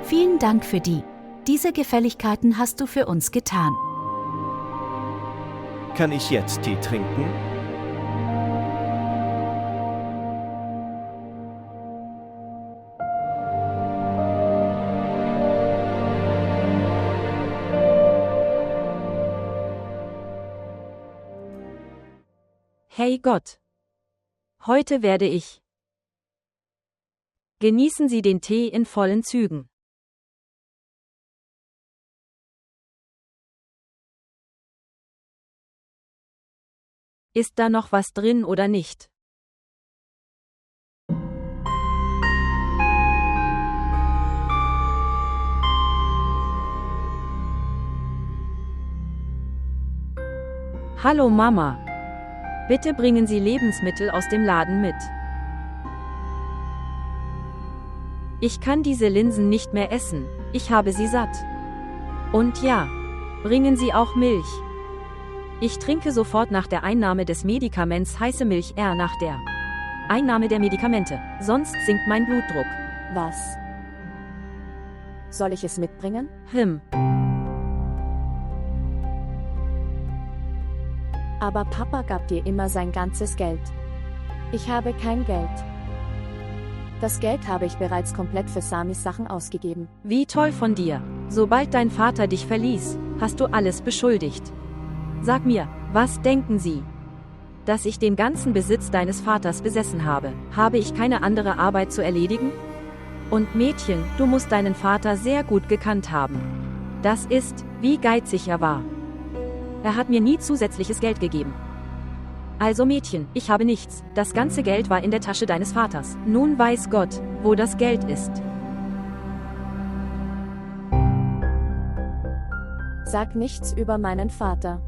Vielen Dank für diese Gefälligkeiten hast du für uns getan. Kann ich jetzt Tee trinken? Hey Gott! Heute werde ich. Genießen Sie den Tee in vollen Zügen. Ist da noch was drin oder nicht? Hallo Mama. Bitte bringen Sie Lebensmittel aus dem Laden mit. Ich kann diese Linsen nicht mehr essen, ich habe sie satt. Und ja, bringen Sie auch Milch. Ich trinke sofort nach der Einnahme des Medikaments heiße Milch nach der Einnahme der Medikamente, sonst sinkt mein Blutdruck. Was? Soll ich es mitbringen? Aber Papa gab dir immer sein ganzes Geld. Ich habe kein Geld. Das Geld habe ich bereits komplett für Samis Sachen ausgegeben. Wie toll von dir. Sobald dein Vater dich verließ, hast du alles beschuldigt. Sag mir, was denken Sie? Dass ich den ganzen Besitz deines Vaters besessen habe. Habe ich keine andere Arbeit zu erledigen? Und Mädchen, du musst deinen Vater sehr gut gekannt haben. Das ist, wie geizig er war. Er hat mir nie zusätzliches Geld gegeben. Also Mädchen, ich habe nichts. Das ganze Geld war in der Tasche deines Vaters. Nun weiß Gott, wo das Geld ist. Sag nichts über meinen Vater.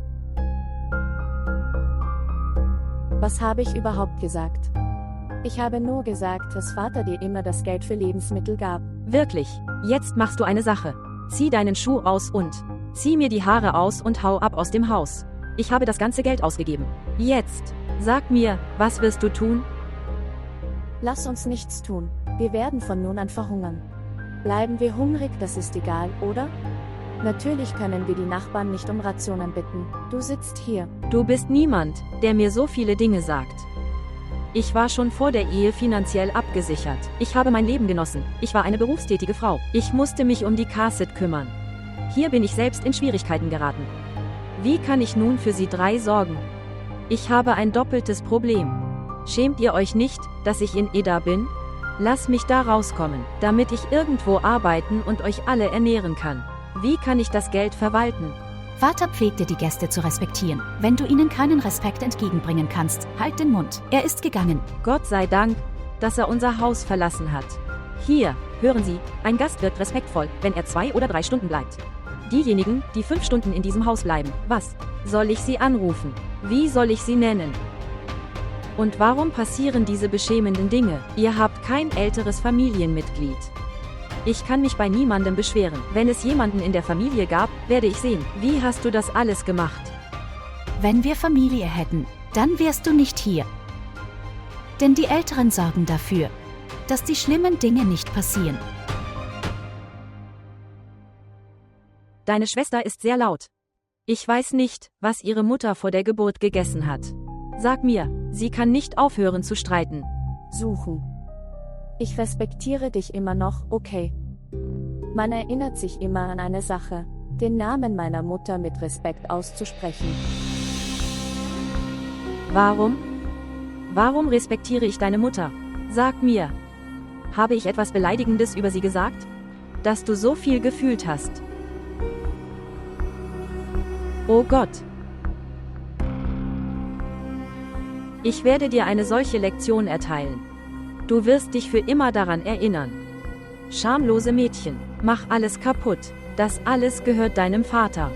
Was habe ich überhaupt gesagt? Ich habe nur gesagt, dass Vater dir immer das Geld für Lebensmittel gab. Wirklich, jetzt machst du eine Sache. Zieh deinen Schuh aus und zieh mir die Haare aus und hau ab aus dem Haus. Ich habe das ganze Geld ausgegeben. Jetzt, sag mir, was wirst du tun? Lass uns nichts tun. Wir werden von nun an verhungern. Bleiben wir hungrig, das ist egal, oder? Natürlich können wir die Nachbarn nicht um Rationen bitten. Du sitzt hier. Du bist niemand, der mir so viele Dinge sagt. Ich war schon vor der Ehe finanziell abgesichert. Ich habe mein Leben genossen. Ich war eine berufstätige Frau. Ich musste mich um die Kasset kümmern. Hier bin ich selbst in Schwierigkeiten geraten. Wie kann ich nun für Sie 3 sorgen? Ich habe ein doppeltes Problem. Schämt ihr euch nicht, dass ich in Eda bin? Lass mich da rauskommen, damit ich irgendwo arbeiten und euch alle ernähren kann. Wie kann ich das Geld verwalten? Vater pflegte die Gäste zu respektieren. Wenn du ihnen keinen Respekt entgegenbringen kannst, halt den Mund. Er ist gegangen. Gott sei Dank, dass er unser Haus verlassen hat. Hier, hören Sie, ein Gast wirkt respektvoll, wenn er 2 oder 3 Stunden bleibt. Diejenigen, die 5 Stunden in diesem Haus bleiben. Was? Soll ich sie anrufen? Wie soll ich sie nennen? Und warum passieren diese beschämenden Dinge? Ihr habt kein älteres Familienmitglied. Ich kann mich bei niemandem beschweren. Wenn es jemanden in der Familie gab, werde ich sehen. Wie hast du das alles gemacht? Wenn wir Familie hätten, dann wärst du nicht hier. Denn die Älteren sorgen dafür, dass die schlimmen Dinge nicht passieren. Deine Schwester ist sehr laut. Ich weiß nicht, was ihre Mutter vor der Geburt gegessen hat. Sag mir, sie kann nicht aufhören zu streiten. Suchen. Ich respektiere dich immer noch, okay. Man erinnert sich immer an eine Sache, den Namen meiner Mutter mit Respekt auszusprechen. Warum? Warum respektiere ich deine Mutter? Sag mir. Habe ich etwas Beleidigendes über sie gesagt? Dass du so viel gefühlt hast. Oh Gott. Ich werde dir eine solche Lektion erteilen. Du wirst dich für immer daran erinnern. Schamlose Mädchen, mach alles kaputt. Das alles gehört deinem Vater.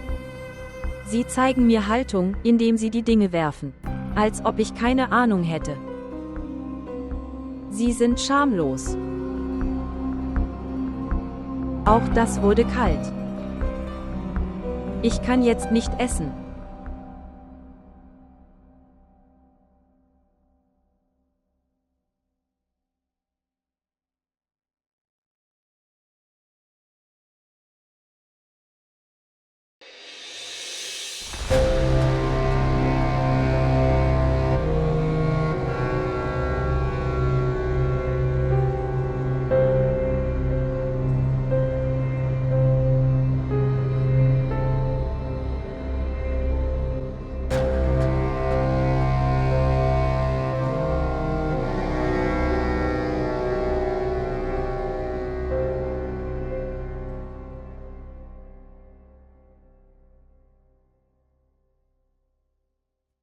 Sie zeigen mir Haltung, indem sie die Dinge werfen. Als ob ich keine Ahnung hätte. Sie sind schamlos. Auch das wurde kalt. Ich kann jetzt nicht essen.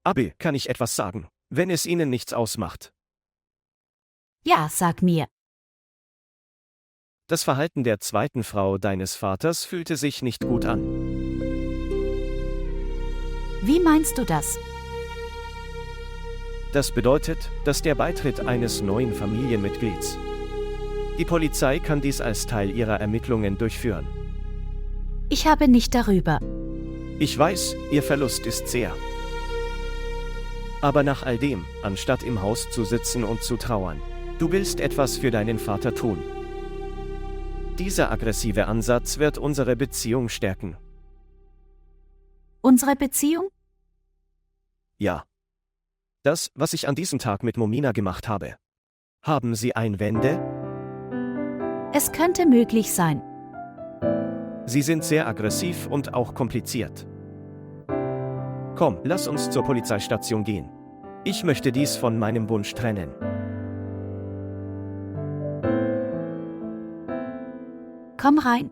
Abi, kann ich etwas sagen, wenn es Ihnen nichts ausmacht? Ja, sag mir. Das Verhalten der zweiten Frau deines Vaters fühlte sich nicht gut an. Wie meinst du das? Das bedeutet, dass der Beitritt eines neuen Familienmitglieds. Die Polizei kann dies als Teil ihrer Ermittlungen durchführen. Ich habe nicht darüber. Ich weiß, Ihr Verlust ist sehr. Aber nach all dem, anstatt im Haus zu sitzen und zu trauern, du willst etwas für deinen Vater tun. Dieser aggressive Ansatz wird unsere Beziehung stärken. Unsere Beziehung? Ja. Das, was ich an diesem Tag mit Momina gemacht habe. Haben Sie Einwände? Es könnte möglich sein. Sie sind sehr aggressiv und auch kompliziert. Komm, lass uns zur Polizeistation gehen. Ich möchte dies von meinem Wunsch trennen. Komm rein.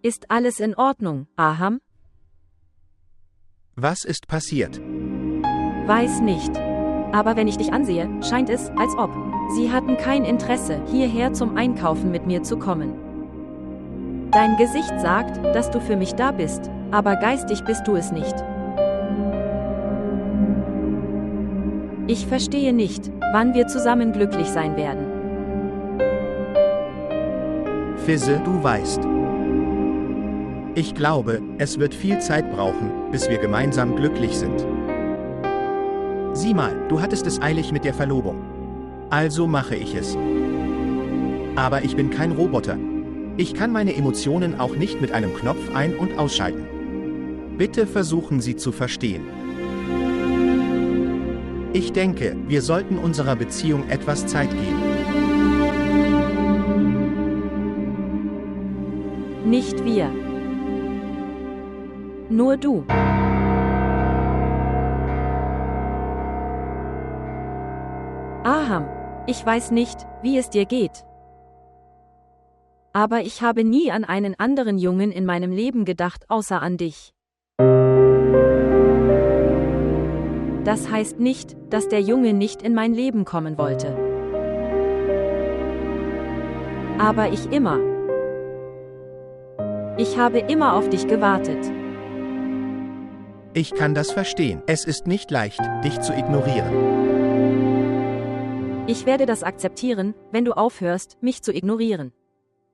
Ist alles in Ordnung, Aham? Was ist passiert? Weiß nicht. Aber wenn ich dich ansehe, scheint es, als ob. Sie hatten kein Interesse, hierher zum Einkaufen mit mir zu kommen. Dein Gesicht sagt, dass du für mich da bist, aber geistig bist du es nicht. Ich verstehe nicht, wann wir zusammen glücklich sein werden. Fizze, du weißt. Ich glaube, es wird viel Zeit brauchen, bis wir gemeinsam glücklich sind. Sieh mal, du hattest es eilig mit der Verlobung. Also mache ich es. Aber ich bin kein Roboter. Ich kann meine Emotionen auch nicht mit einem Knopf ein- und ausschalten. Bitte versuchen Sie zu verstehen. Ich denke, wir sollten unserer Beziehung etwas Zeit geben. Nicht wir. Nur du. Aham, ich weiß nicht, wie es dir geht. Aber ich habe nie an einen anderen Jungen in meinem Leben gedacht, außer an dich. Das heißt nicht, dass der Junge nicht in mein Leben kommen wollte. Aber ich immer. Ich habe immer auf dich gewartet. Ich kann das verstehen. Es ist nicht leicht, dich zu ignorieren. Ich werde das akzeptieren, wenn du aufhörst, mich zu ignorieren.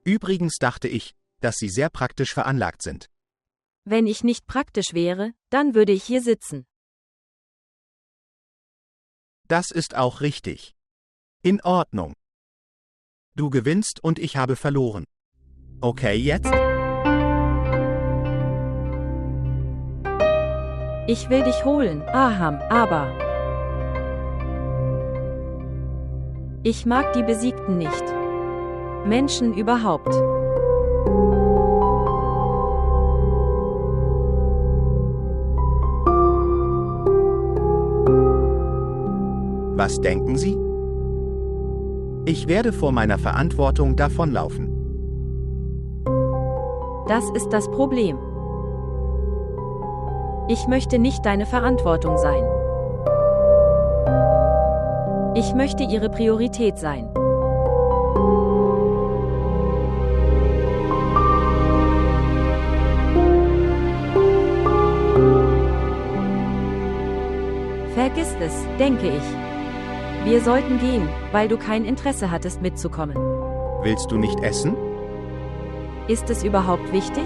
Übrigens dachte ich, dass Sie sehr praktisch veranlagt sind. Wenn ich nicht praktisch wäre, dann würde ich hier sitzen. Das ist auch richtig. In Ordnung. Du gewinnst und ich habe verloren. Okay, jetzt? Ich will dich holen, Aham, aber ich mag die Besiegten nicht. Menschen überhaupt. Was denken Sie? Ich werde vor meiner Verantwortung davonlaufen. Das ist das Problem. Ich möchte nicht deine Verantwortung sein. Ich möchte ihre Priorität sein. Vergiss es, denke ich. Wir sollten gehen, weil du kein Interesse hattest mitzukommen. Willst du nicht essen? Ist es überhaupt wichtig?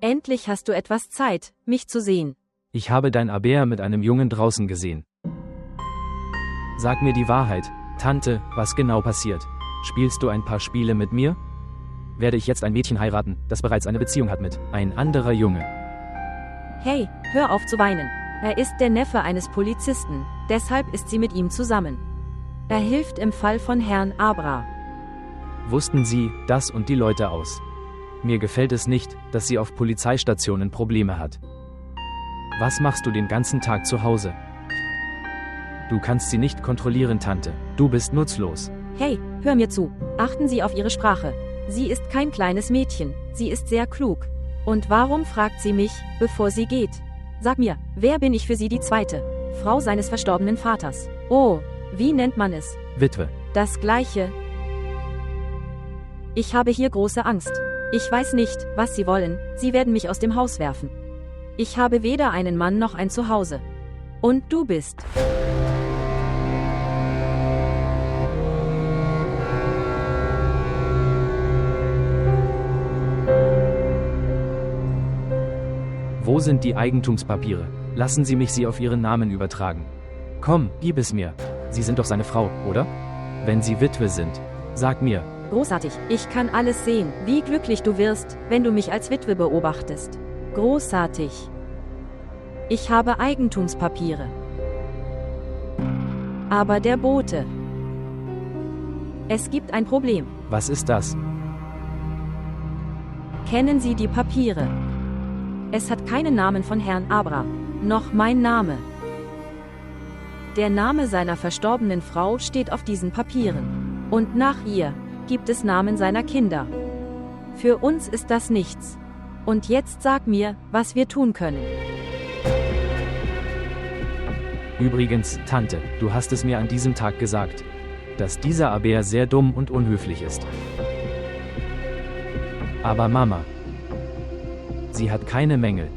Endlich hast du etwas Zeit, mich zu sehen. Ich habe dein Aber mit einem Jungen draußen gesehen. Sag mir die Wahrheit, Tante, was genau passiert? Spielst du ein paar Spiele mit mir? Werde ich jetzt ein Mädchen heiraten, das bereits eine Beziehung hat mit ein anderer Junge? Hey, hör auf zu weinen. Er ist der Neffe eines Polizisten, deshalb ist sie mit ihm zusammen. Er hilft im Fall von Herrn Abra. Wussten Sie, das und die Leute aus? Mir gefällt es nicht, dass sie auf Polizeistationen Probleme hat. Was machst du den ganzen Tag zu Hause? Du kannst sie nicht kontrollieren, Tante. Du bist nutzlos. Hey, hör mir zu. Achten Sie auf Ihre Sprache. Sie ist kein kleines Mädchen. Sie ist sehr klug. Und warum fragt sie mich, bevor sie geht? Sag mir, wer bin ich für Sie die zweite? Frau seines verstorbenen Vaters. Oh, wie nennt man es? Witwe. Das Gleiche. Ich habe hier große Angst. Ich weiß nicht, was Sie wollen. Sie werden mich aus dem Haus werfen. Ich habe weder einen Mann noch ein Zuhause. Und du bist. Wo sind die Eigentumspapiere? Lassen Sie mich sie auf Ihren Namen übertragen. Komm, gib es mir. Sie sind doch seine Frau, oder? Wenn Sie Witwe sind, sag mir. Großartig. Ich kann alles sehen, wie glücklich du wirst, wenn du mich als Witwe beobachtest. Großartig. Ich habe Eigentumspapiere. Aber der Bote. Es gibt ein Problem. Was ist das? Kennen Sie die Papiere? Es hat keinen Namen von Herrn Abra, noch mein Name. Der Name seiner verstorbenen Frau steht auf diesen Papieren. Und nach ihr gibt es Namen seiner Kinder. Für uns ist das nichts. Und jetzt sag mir, was wir tun können. Übrigens, Tante, du hast es mir an diesem Tag gesagt. dass dieser Aber sehr dumm und unhöflich ist. Aber Mama, sie hat keine Mängel.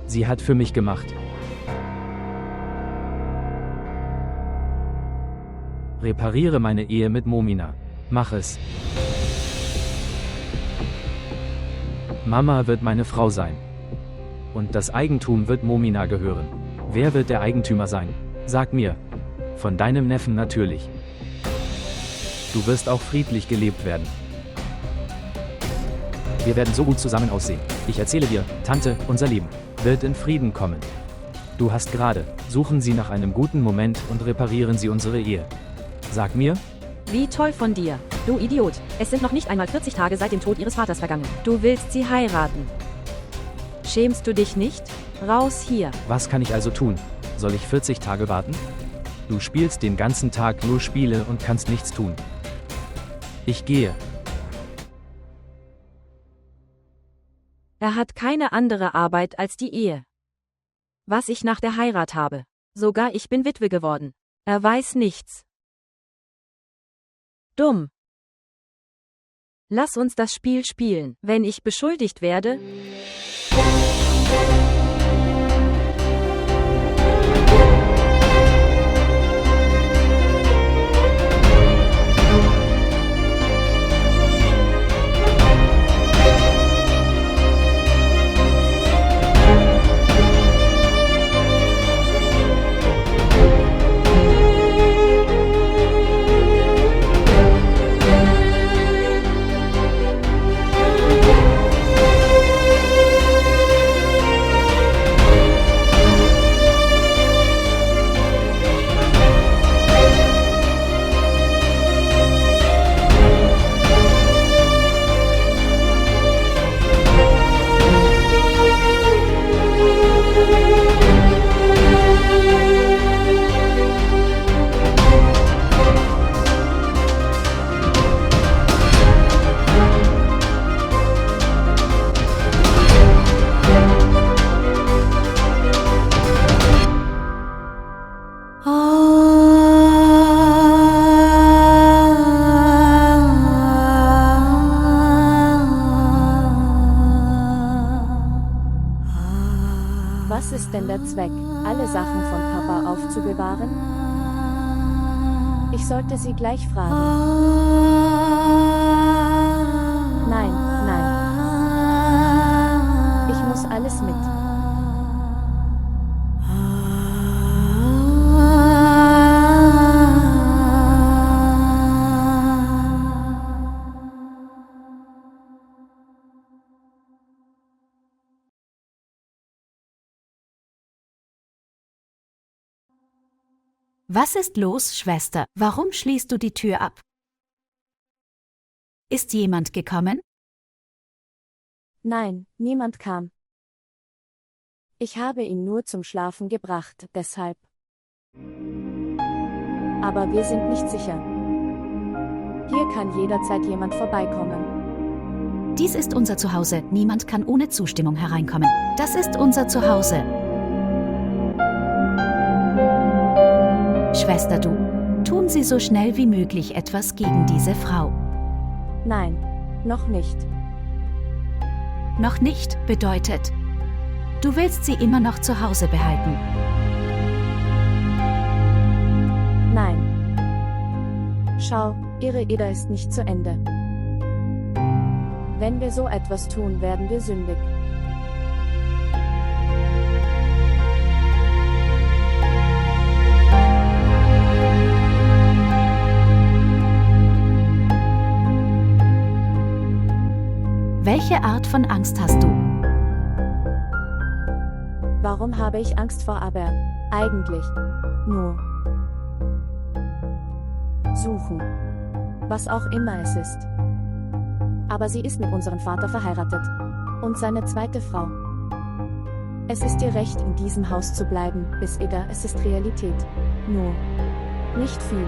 Sie hat für mich gemacht. Repariere meine Ehe mit Momina. Mach es. Mama wird meine Frau sein. Und das Eigentum wird Momina gehören. Wer wird der Eigentümer sein? Sag mir. Von deinem Neffen natürlich. Du wirst auch friedlich gelebt werden. Wir werden so gut zusammen aussehen. Ich erzähle dir, Tante, unser Leben wird in Frieden kommen. Du hast gerade. Suchen Sie nach einem guten Moment und reparieren Sie unsere Ehe. Sag mir. Wie toll von dir. Du Idiot. Es sind noch nicht einmal 40 Tage seit dem Tod ihres Vaters vergangen. Du willst sie heiraten. Schämst du dich nicht? Raus hier. Was kann ich also tun? Soll ich 40 Tage warten? Du spielst den ganzen Tag nur Spiele und kannst nichts tun. Ich gehe. Er hat keine andere Arbeit als die Ehe. Was ich nach der Heirat habe. Sogar ich bin Witwe geworden. Er weiß nichts. Dumm. Lass uns das Spiel spielen. Wenn ich beschuldigt werde. Was ist denn der Zweck, alle Sachen von Papa aufzubewahren? Ich sollte sie gleich fragen. Nein, nein. Ich muss alles mit. Was ist los, Schwester? Warum schließt du die Tür ab? Ist jemand gekommen? Nein, niemand kam. Ich habe ihn nur zum Schlafen gebracht, deshalb. Aber wir sind nicht sicher. Hier kann jederzeit jemand vorbeikommen. Dies ist unser Zuhause. Niemand kann ohne Zustimmung hereinkommen. Das ist unser Zuhause. Schwester, tun Sie so schnell wie möglich etwas gegen diese Frau. Nein, noch nicht. Noch nicht bedeutet, du willst sie immer noch zu Hause behalten. Nein. Schau, ihre Ehe ist nicht zu Ende. Wenn wir so etwas tun, werden wir sündig. Welche Art von Angst hast du? Warum habe ich Angst vor Aber? Eigentlich nur suchen. Was auch immer es ist. Aber sie ist mit unserem Vater verheiratet. Und seine zweite Frau. Es ist ihr Recht, in diesem Haus zu bleiben, bis Ida, es ist Realität. Nur nicht viel.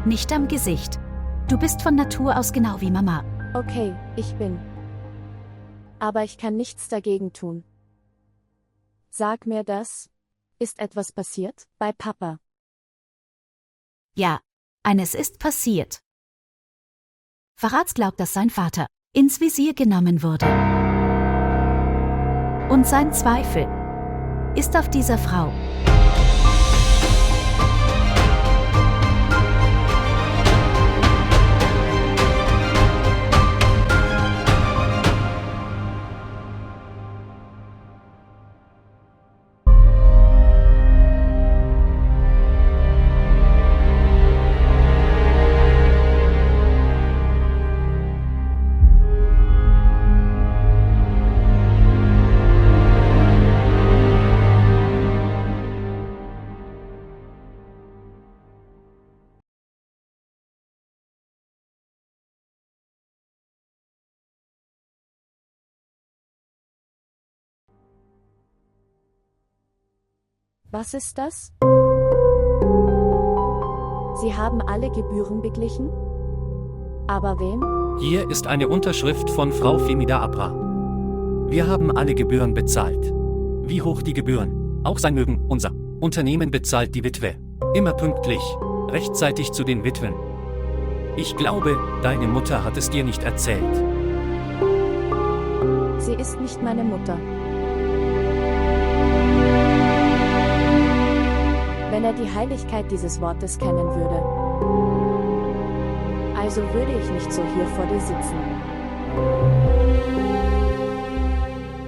Nicht am Gesicht. Du bist von Natur aus genau wie Mama. Okay, ich bin. Aber ich kann nichts dagegen tun. Sag mir das. Ist etwas passiert? Bei Papa. Ja, eines ist passiert. Farats glaubt, dass sein Vater ins Visier genommen wurde. Und sein Zweifel ist auf dieser Frau. Was ist das? Sie haben alle Gebühren beglichen? Aber wem? Hier ist eine Unterschrift von Frau Femida Abra. Wir haben alle Gebühren bezahlt. Wie hoch die Gebühren auch sein mögen, unser Unternehmen bezahlt die Witwe. Immer pünktlich, rechtzeitig zu den Witwen. Ich glaube, deine Mutter hat es dir nicht erzählt. Sie ist nicht meine Mutter. Wenn er die Heiligkeit dieses Wortes kennen würde. Also würde ich nicht so hier vor dir sitzen.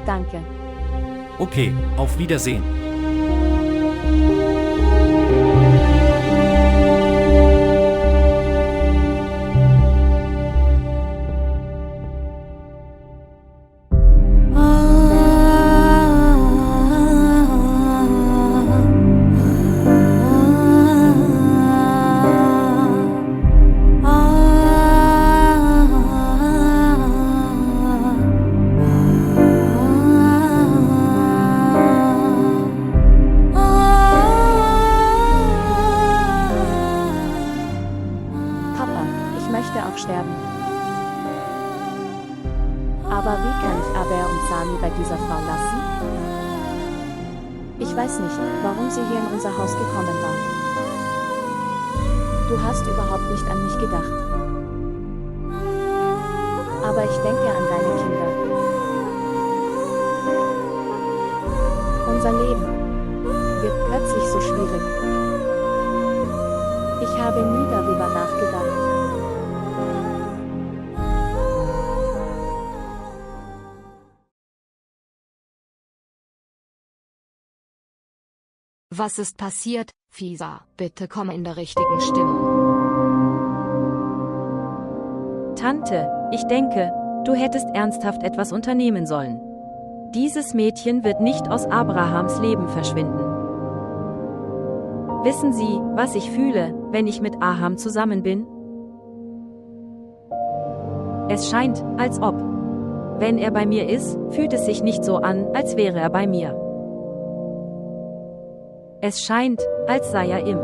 Danke. Okay, auf Wiedersehen. Sterben. Aber wie kann ich Aber und Sami bei dieser Frau lassen? Ich weiß nicht, warum sie hier in unser Haus gekommen war. Du hast überhaupt nicht an mich gedacht. Aber ich denke an deine Kinder. Unser Leben wird plötzlich so schwierig. Ich habe nie darüber nachgedacht. Was ist passiert, Fisa? Bitte komm in der richtigen Stimmung. Tante, ich denke, du hättest ernsthaft etwas unternehmen sollen. Dieses Mädchen wird nicht aus Abrahams Leben verschwinden. Wissen Sie, was ich fühle, wenn ich mit Aham zusammen bin? Es scheint, als ob. Wenn er bei mir ist, fühlt es sich nicht so an, als wäre er bei mir. Es scheint, als sei er im.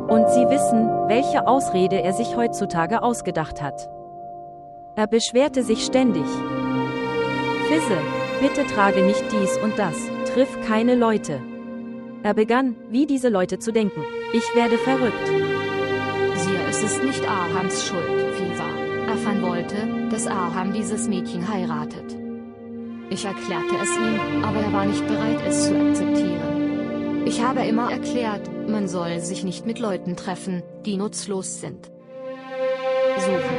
Und Sie wissen, welche Ausrede er sich heutzutage ausgedacht hat. Er beschwerte sich ständig. Fisse, bitte trage nicht dies und das, triff keine Leute. Er begann, wie diese Leute zu denken. Ich werde verrückt. Siehe, es ist nicht Ahams Schuld, Fisa. Afan wollte, dass Aham dieses Mädchen heiratet. Ich erklärte es ihm, aber er war nicht bereit, es zu akzeptieren. Ich habe immer erklärt, man soll sich nicht mit Leuten treffen, die nutzlos sind. Suchen.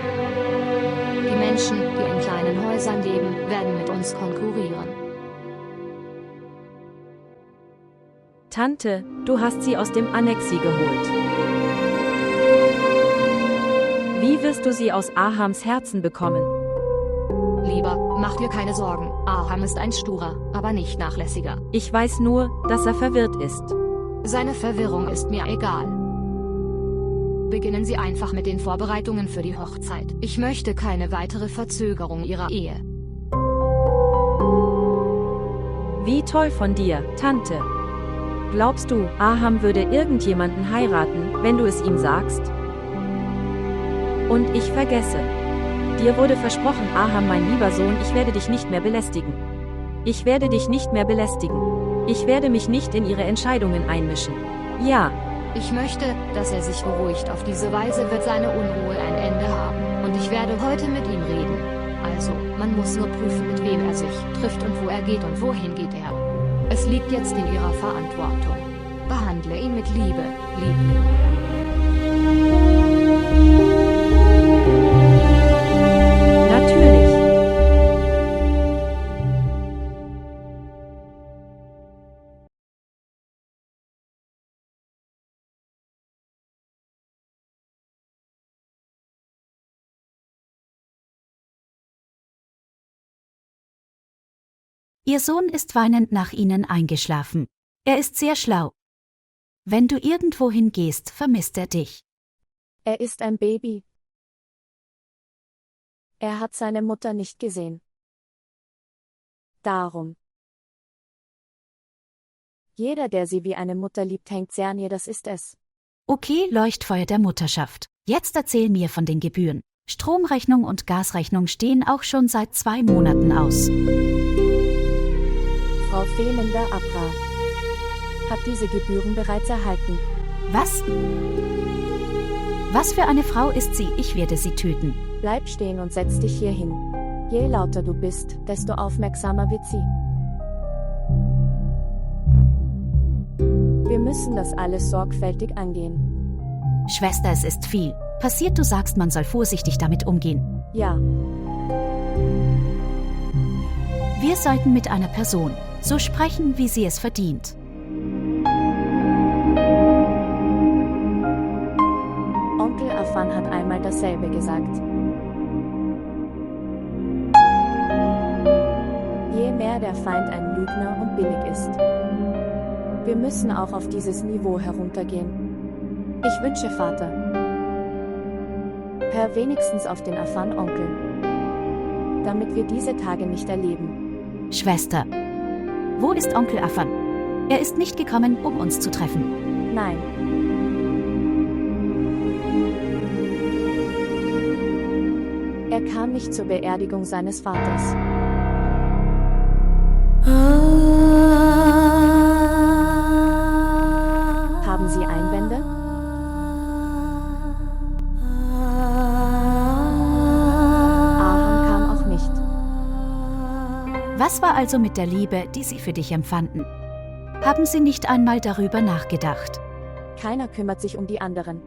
Die Menschen, die in kleinen Häusern leben, werden mit uns konkurrieren. Tante, du hast sie aus dem Annexi geholt. Wie wirst du sie aus Ahams Herzen bekommen? Lieber, mach dir keine Sorgen, Aham ist ein sturer, aber nicht nachlässiger. Ich weiß nur, dass er verwirrt ist. Seine Verwirrung ist mir egal. Beginnen Sie einfach mit den Vorbereitungen für die Hochzeit. Ich möchte keine weitere Verzögerung Ihrer Ehe. Wie toll von dir, Tante. Glaubst du, Aham würde irgendjemanden heiraten, wenn du es ihm sagst? Und ich vergesse. Dir wurde versprochen, Aham, mein lieber Sohn, ich werde dich nicht mehr belästigen. Ich werde dich nicht mehr belästigen. Ich werde mich nicht in ihre Entscheidungen einmischen. Ja, Ich möchte, dass er sich beruhigt. Auf diese Weise wird seine Unruhe ein Ende haben. Und ich werde heute mit ihm reden. Also, man muss nur prüfen, mit wem er sich trifft und wo er geht und wohin geht er. Es liegt jetzt in Ihrer Verantwortung. Behandle ihn mit Liebe, Liebling. natürlich. Ihr Sohn ist weinend nach ihnen eingeschlafen. Er ist sehr schlau. Wenn du irgendwohin gehst, vermisst er dich. Er ist ein Baby. Er hat seine Mutter nicht gesehen. Darum. Jeder, der sie wie eine Mutter liebt, hängt sehr an ihr, das ist es. Okay, Leuchtfeuer der Mutterschaft. Jetzt erzähl mir von den Gebühren. Stromrechnung und Gasrechnung stehen auch schon seit 2 Monaten aus. Frau Femina Abra hat diese Gebühren bereits erhalten. Was? Was für eine Frau ist sie? Ich werde sie töten. Bleib stehen und setz dich hier hin. Je lauter du bist, desto aufmerksamer wird sie. Wir müssen das alles sorgfältig angehen. Schwester, es ist viel. Passiert, du sagst, man soll vorsichtig damit umgehen. Ja, Wir sollten mit einer Person so sprechen, wie sie es verdient. Onkel Afan hat einmal dasselbe gesagt. Je mehr der Feind ein Lügner und billig ist. Wir müssen auch auf dieses Niveau heruntergehen. Ich wünsche Vater. Hör wenigstens auf den Afan-Onkel. Damit wir diese Tage nicht erleben. Schwester, wo ist Onkel Afan? Er ist nicht gekommen, um uns zu treffen. Nein. Er kam nicht zur Beerdigung seines Vaters. Haben Sie Einwände? Aham kam auch nicht. Was war also mit der Liebe, die sie für dich empfanden? Haben sie nicht einmal darüber nachgedacht? Keiner kümmert sich um die anderen.